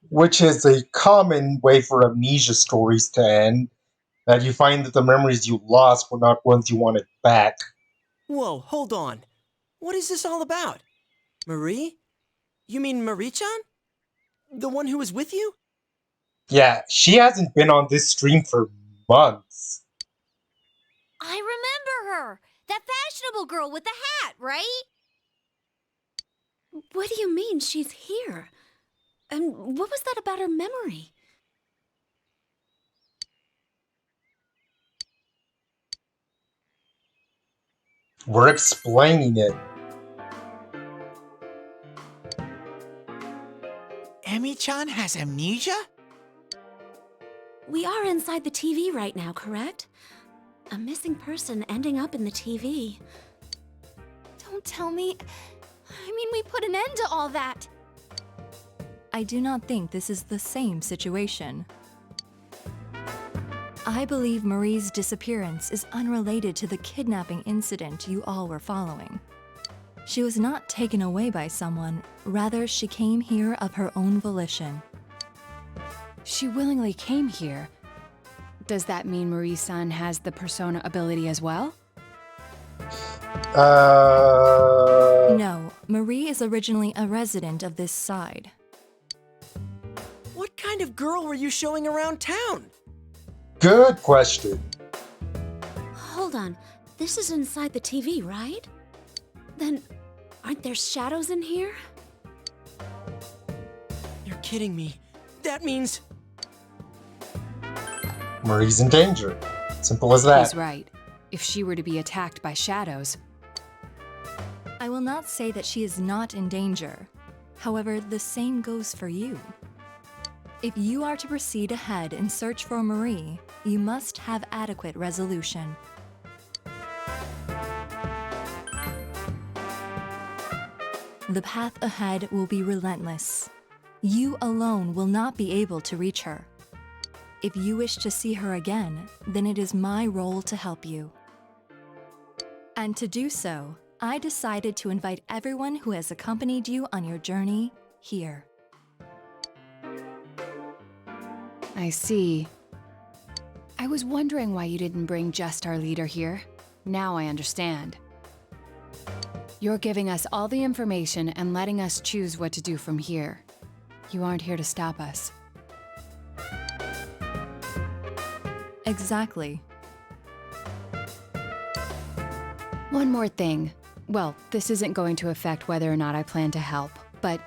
Which is a common way for amnesia stories to end, that you find that the memories you lost were not ones you wanted back. Whoa, hold on. What is this all about? Marie? You mean Marie-chan? The one who was with you? Yeah, she hasn't been on this stream for months. I remember her. That fashionable girl with the hat, right? What do you mean she's here? And what was that about her memory? We're explaining it. Emi-chan has amnesia? We are inside the TV right now, correct? A missing person ending up in the TV. Don't tell me. I mean, we put an end to all that. I do not think this is the same situation. I believe Marie's disappearance is unrelated to the kidnapping incident you all were following. She was not taken away by someone, rather she came here of her own volition. She willingly came here. Does that mean Marie-san has the persona ability as well? No, Marie is originally a resident of this side. What kind of girl were you showing around town? Good question. Hold on. This is inside the TV, right? Then, aren't there shadows in here? You're kidding me. That means... Marie's in danger. Simple as that. He's right. If she were to be attacked by shadows. I will not say that she is not in danger. However, the same goes for you. If you are to proceed ahead and search for Marie, you must have adequate resolution. The path ahead will be relentless. You alone will not be able to reach her. If you wish to see her again, then it is my role to help you. And to do so, I decided to invite everyone who has accompanied you on your journey here. I see. I was wondering why you didn't bring just our leader here. Now I understand. You're giving us all the information and letting us choose what to do from here. You aren't here to stop us. Exactly. One more thing. Well, this isn't going to affect whether or not I plan to help, but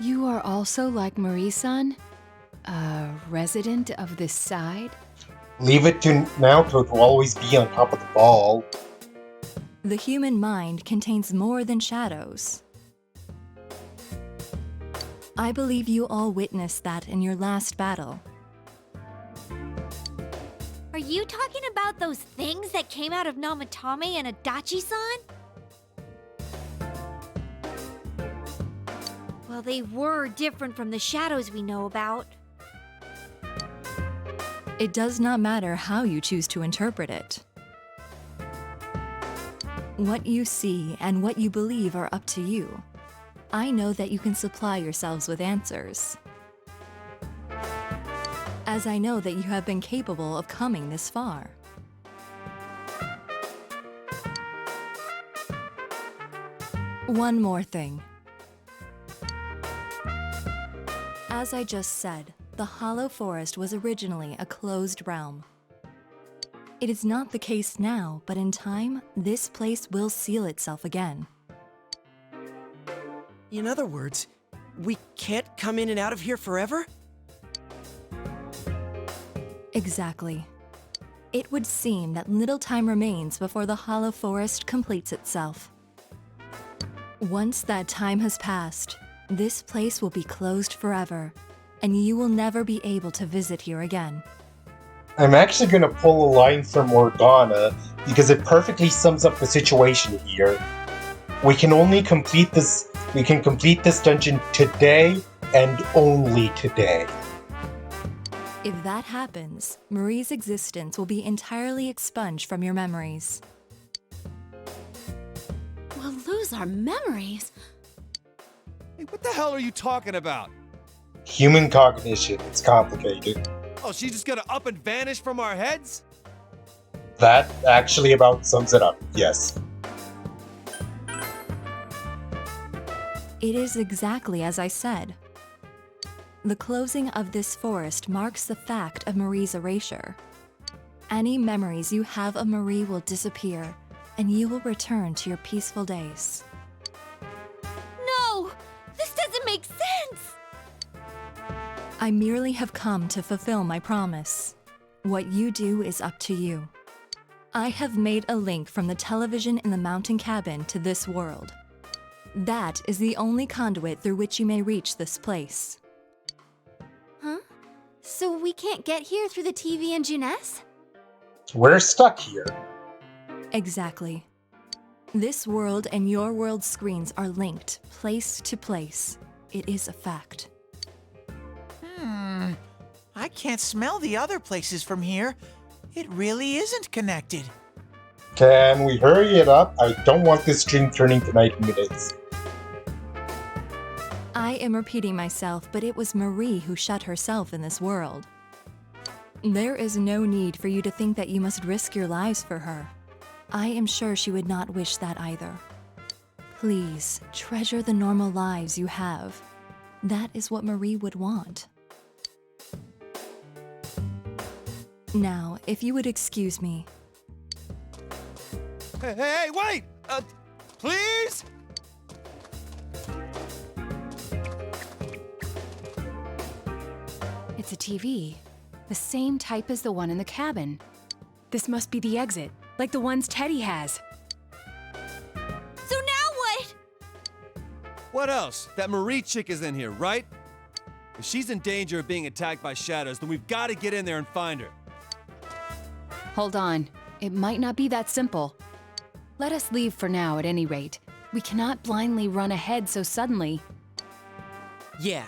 you are also like Marie-san? A resident of this side? Leave it to Naoto to always be on top of the ball. The human mind contains more than shadows. I believe you all witnessed that in your last battle. Are you talking about those things that came out of Namatame and Adachi-san? Well, they were different from the shadows we know about. It does not matter how you choose to interpret it. What you see and what you believe are up to you. I know that you can supply yourselves with answers, as I know that you have been capable of coming this far. One more thing. As I just said, the Hollow Forest was originally a closed realm. It is not the case now, but in time, this place will seal itself again. In other words, we can't come in and out of here forever? Exactly. It would seem that little time remains before the Hollow Forest completes itself. Once that time has passed, this place will be closed forever, and you will never be able to visit here again. I'm actually going to pull a line from Morgana because it perfectly sums up the situation here. We can complete this dungeon today and only today. If that happens, Marie's existence will be entirely expunged from your memories. We'll lose our memories. Hey, what the hell are you talking about? Human cognition, it's complicated. Oh, she's just gonna up and vanish from our heads? That actually about sums it up, yes. It is exactly as I said. The closing of this forest marks the fact of Marie's erasure. Any memories you have of Marie will disappear, and you will return to your peaceful days. No! This doesn't make sense! I merely have come to fulfill my promise. What you do is up to you. I have made a link from the television in the mountain cabin to this world. That is the only conduit through which you may reach this place. Huh? So we can't get here through the TV and Juness? We're stuck here. Exactly. This world and your world's screens are linked, place to place. It is a fact. I can't smell the other places from here. It really isn't connected. Can we hurry it up? I don't want this stream turning to 90 minutes. I am repeating myself, but it was Marie who shut herself in this world. There is no need for you to think that you must risk your lives for her. I am sure she would not wish that either. Please, treasure the normal lives you have. That is what Marie would want. Now, if you would excuse me. Hey, wait! Please? It's a TV. The same type as the one in the cabin. This must be the exit, like the ones Teddy has. So now what? What else? That Marie chick is in here, right? If she's in danger of being attacked by shadows, then we've got to get in there and find her. Hold on. It might not be that simple. Let us leave for now, at any rate. We cannot blindly run ahead so suddenly. Yeah.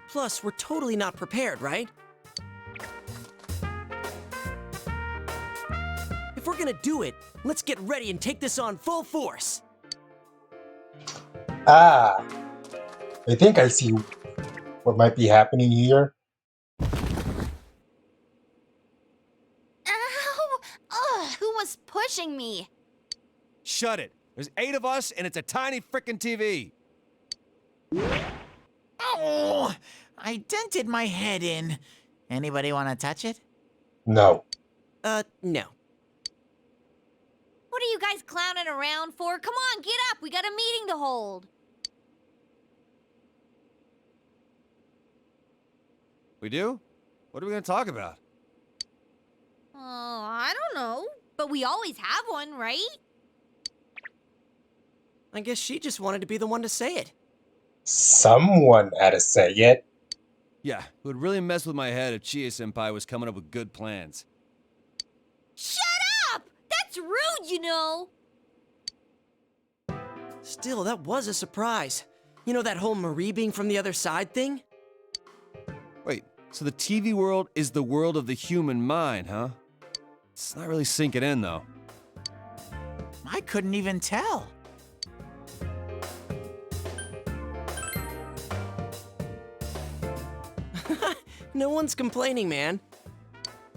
Plus, we're totally not prepared, right? If we're gonna do it, let's get ready and take this on full force. Ah, I think I see what might be happening here. Ugh, who was pushing me? Shut it. There's 8 of us, and it's a tiny frickin' TV. Oh, I dented my head in. Anybody want to touch it? No. No. What are you guys clowning around for? Come on, get up. We got a meeting to hold. We do? What are we gonna talk about? Oh, I don't know. But we always have one, right? I guess she just wanted to be the one to say it. Someone had to say it. Yeah, it would really mess with my head if Chie-senpai was coming up with good plans. Shut up! That's rude, you know. Still, that was a surprise. You know that whole Marie being from the other side thing? Wait, so the TV world is the world of the human mind, huh? It's not really sinking in, though. I couldn't even tell. No one's complaining, man.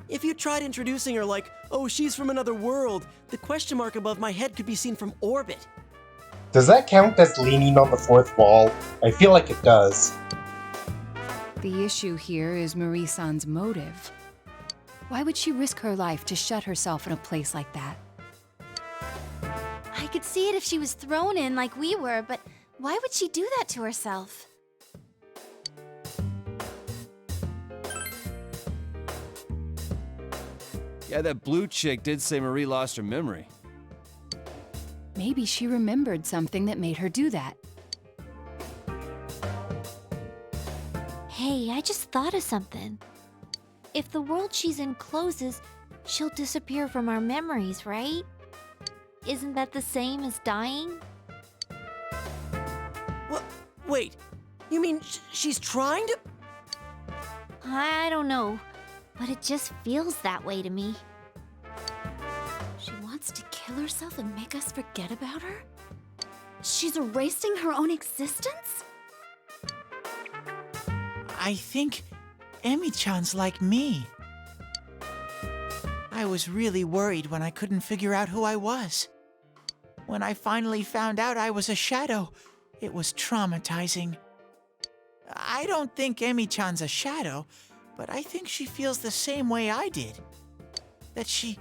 If you tried introducing her like, oh, she's from another world, the question mark above my head could be seen from orbit. Does that count as leaning on the fourth wall? I feel like it does. The issue here is Marie-san's motive. Why would she risk her life to shut herself in a place like that? I could see it if she was thrown in like we were, but why would she do that to herself? Yeah, that blue chick did say Marie lost her memory. Maybe she remembered something that made her do that. Hey, I just thought of something. If the world she's in closes, she'll disappear from our memories, right? Isn't that the same as dying? What? Wait, you mean she's trying to? I don't know, but it just feels that way to me. She wants to kill herself and make us forget about her? She's erasing her own existence? I think Emi-chan's like me. I was really worried when I couldn't figure out who I was. When I finally found out I was a shadow, it was traumatizing. I don't think Emi-chan's a shadow, but I think she feels the same way I did. That she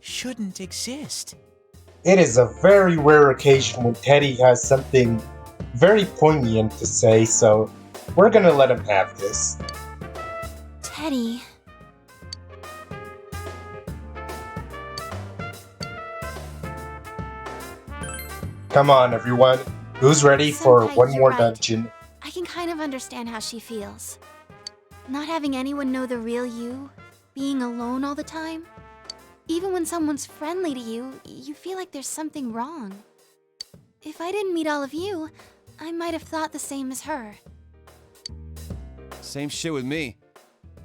shouldn't exist. It is a very rare occasion when Teddy has something very poignant to say, so we're gonna let him have this. Teddy. Come on, everyone. Who's ready for Senpai, one you're more right. dungeon? I can kind of understand how she feels. Not having anyone know the real you, being alone all the time. Even when someone's friendly to you, you feel like there's something wrong. If I didn't meet all of you, I might have thought the same as her. Same shit with me.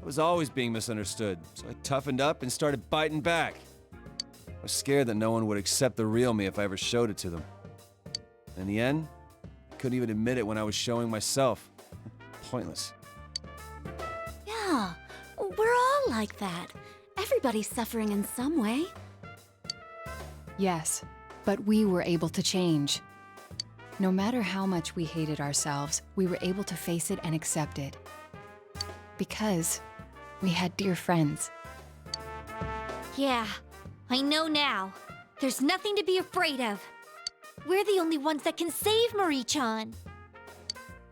I was always being misunderstood, so I toughened up and started biting back. I was scared that no one would accept the real me if I ever showed it to them. In the end, I couldn't even admit it when I was showing myself. Pointless. Yeah, we're all like that. Everybody's suffering in some way. Yes, but we were able to change. No matter how much we hated ourselves, we were able to face it and accept it. Because we had dear friends. Yeah, I know now. There's nothing to be afraid of. We're the only ones that can save Marie-chan.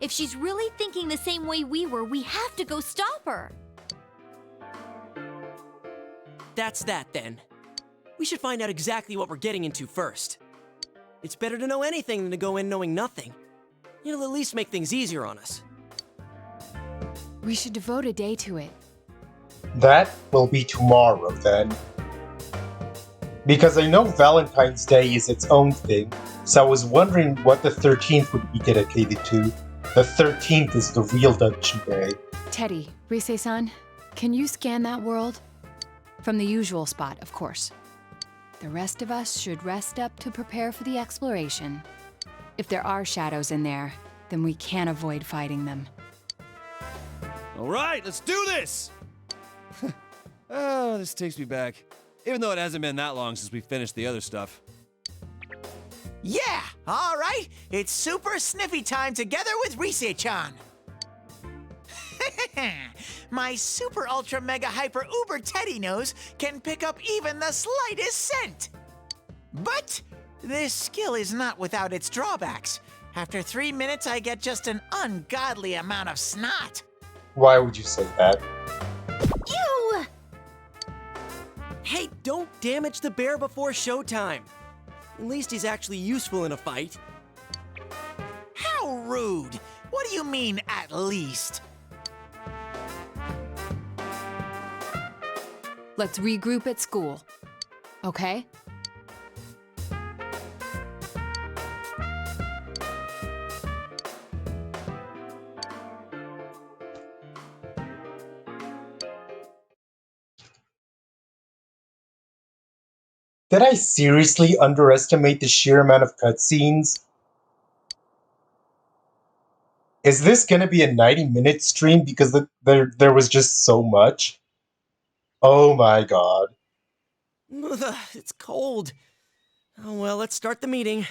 If she's really thinking the same way we were, we have to go stop her. That's that then. We should find out exactly what we're getting into first. It's better to know anything than to go in knowing nothing. It'll at least make things easier on us. We should devote a day to it. That will be tomorrow then. Because I know Valentine's Day is its own thing, so I was wondering what the 13th would be dedicated to. The 13th is the real dungeon day. Teddy, Rise-san, can you scan that world? From the usual spot, of course. The rest of us should rest up to prepare for the exploration. If there are shadows in there, then we can't avoid fighting them. All right, let's do this! Oh, this takes me back. Even though it hasn't been that long since we finished the other stuff. Yeah, all right. It's super sniffy time together with Rise-chan. My super ultra mega hyper uber teddy nose can pick up even the slightest scent. But this skill is not without its drawbacks. After 3 minutes, I get just an ungodly amount of snot. Why would you say that? Ew! Hey, don't damage the bear before showtime. At least he's actually useful in a fight. How rude! What do you mean, at least? Let's regroup at school. Okay? Did I seriously underestimate the sheer amount of cutscenes? Is this gonna be a 90-minute stream because there was just so much? Oh my god. Ugh, it's cold. Oh well, let's start the meeting.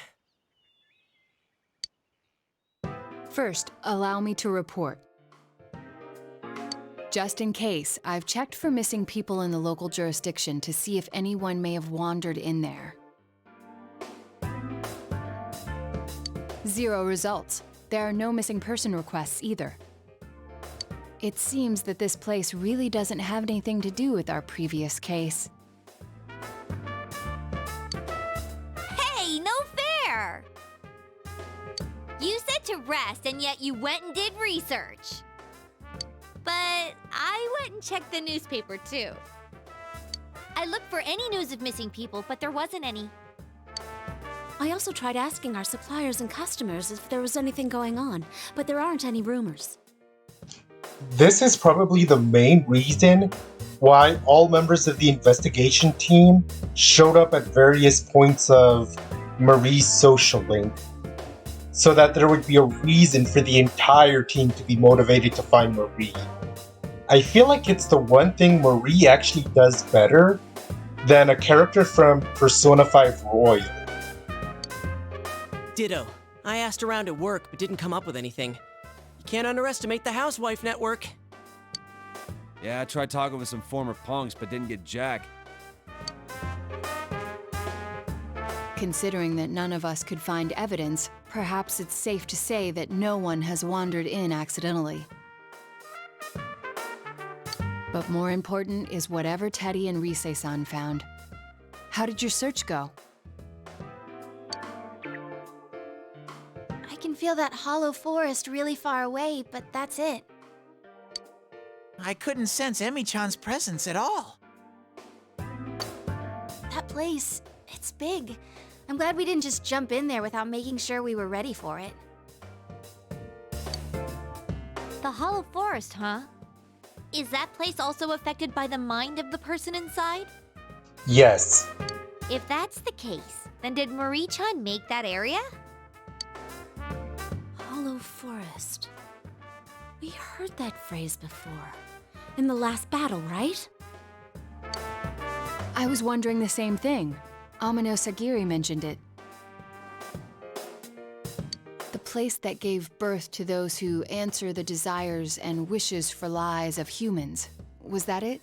First, allow me to report. Just in case, I've checked for missing people in the local jurisdiction to see if anyone may have wandered in there. 0 results. There are no missing person requests either. It seems that this place really doesn't have anything to do with our previous case. Hey, no fair! You said to rest, and yet you went and did research. But I went and checked the newspaper too. I looked for any news of missing people, but there wasn't any. I also tried asking our suppliers and customers if there was anything going on, but there aren't any rumors. This is probably the main reason why all members of the investigation team showed up at various points of Marie's social link, so that there would be a reason for the entire team to be motivated to find Marie. I feel like it's the one thing Marie actually does better than a character from Persona 5 Royal. Ditto. I asked around at work, but didn't come up with anything. You can't underestimate the Housewife Network. Yeah, I tried talking with some former punks, but didn't get jack. Considering that none of us could find evidence, perhaps it's safe to say that no one has wandered in accidentally. But more important is whatever Teddy and Rise-san found. How did your search go? I can feel that hollow forest really far away, but that's it. I couldn't sense Emi-chan's presence at all. That place, it's big. I'm glad we didn't just jump in there without making sure we were ready for it. The Hollow Forest, huh? Is that place also affected by the mind of the person inside? Yes. If that's the case, then did Marie-chan make that area? Hollow forest. We heard that phrase before. In the last battle, right? I was wondering the same thing. Amano Sagiri mentioned it. The place that gave birth to those who answer the desires and wishes for lies of humans. Was that it?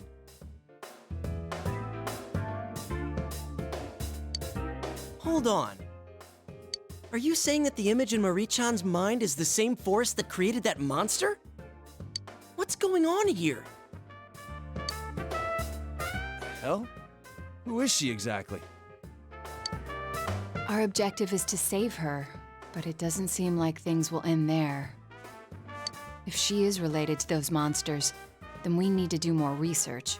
Hold on. Are you saying that the image in Marie-chan's mind is the same force that created that monster? What's going on here? Hell? Who is she exactly? Our objective is to save her, but it doesn't seem like things will end there. If she is related to those monsters, then we need to do more research.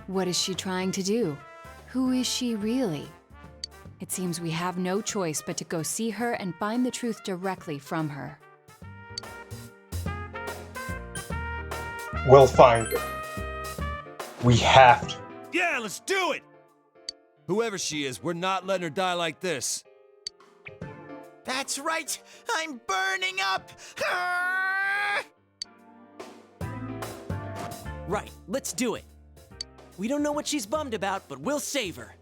What is she trying to do? Who is she really? It seems we have no choice but to go see her and find the truth directly from her. We'll find her. We have to. Yeah, let's do it! Whoever she is, we're not letting her die like this. That's right! I'm burning up! Ah! Right, let's do it. We don't know what she's bummed about, but we'll save her.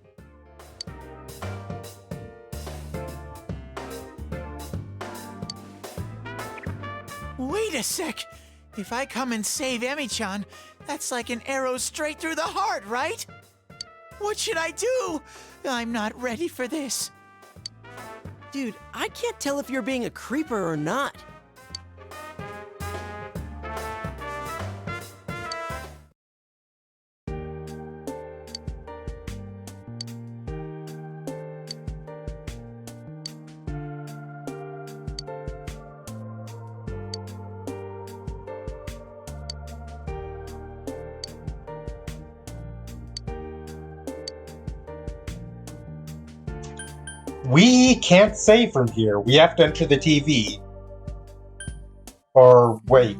Wait a sec. If I come and save Emi-chan, that's like an arrow straight through the heart, right? What should I do? I'm not ready for this. Dude, I can't tell if you're being a creeper or not. We can't save from here. We have to enter the TV. Or wait.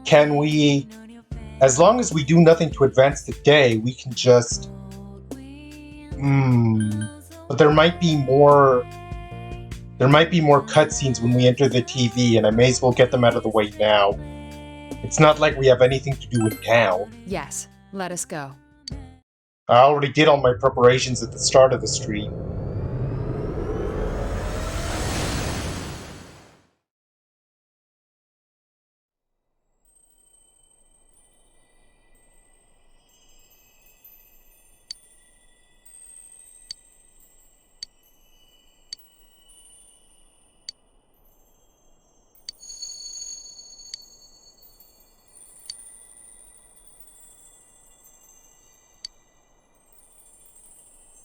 Can we... As long as we do nothing to advance the day, we can just... But there might be more... There might be more cutscenes when we enter the TV, and I may as well get them out of the way now. It's not like we have anything to do in town. Yes, let us go. I already did all my preparations at the start of the stream.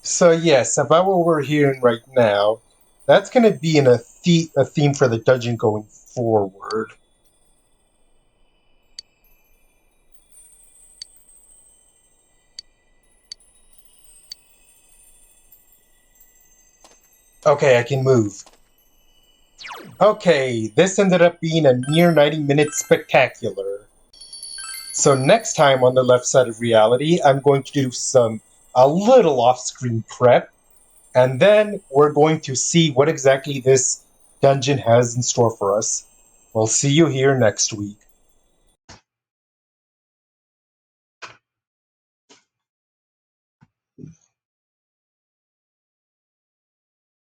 So yes, about what we're hearing right now, that's going to be a theme for the dungeon going forward. Okay, I can move. Okay, this ended up being a near 90-minute spectacular. So next time on the left side of reality, I'm going to do a little off-screen prep, and then we're going to see what exactly this dungeon has in store for us. We'll see you here next week.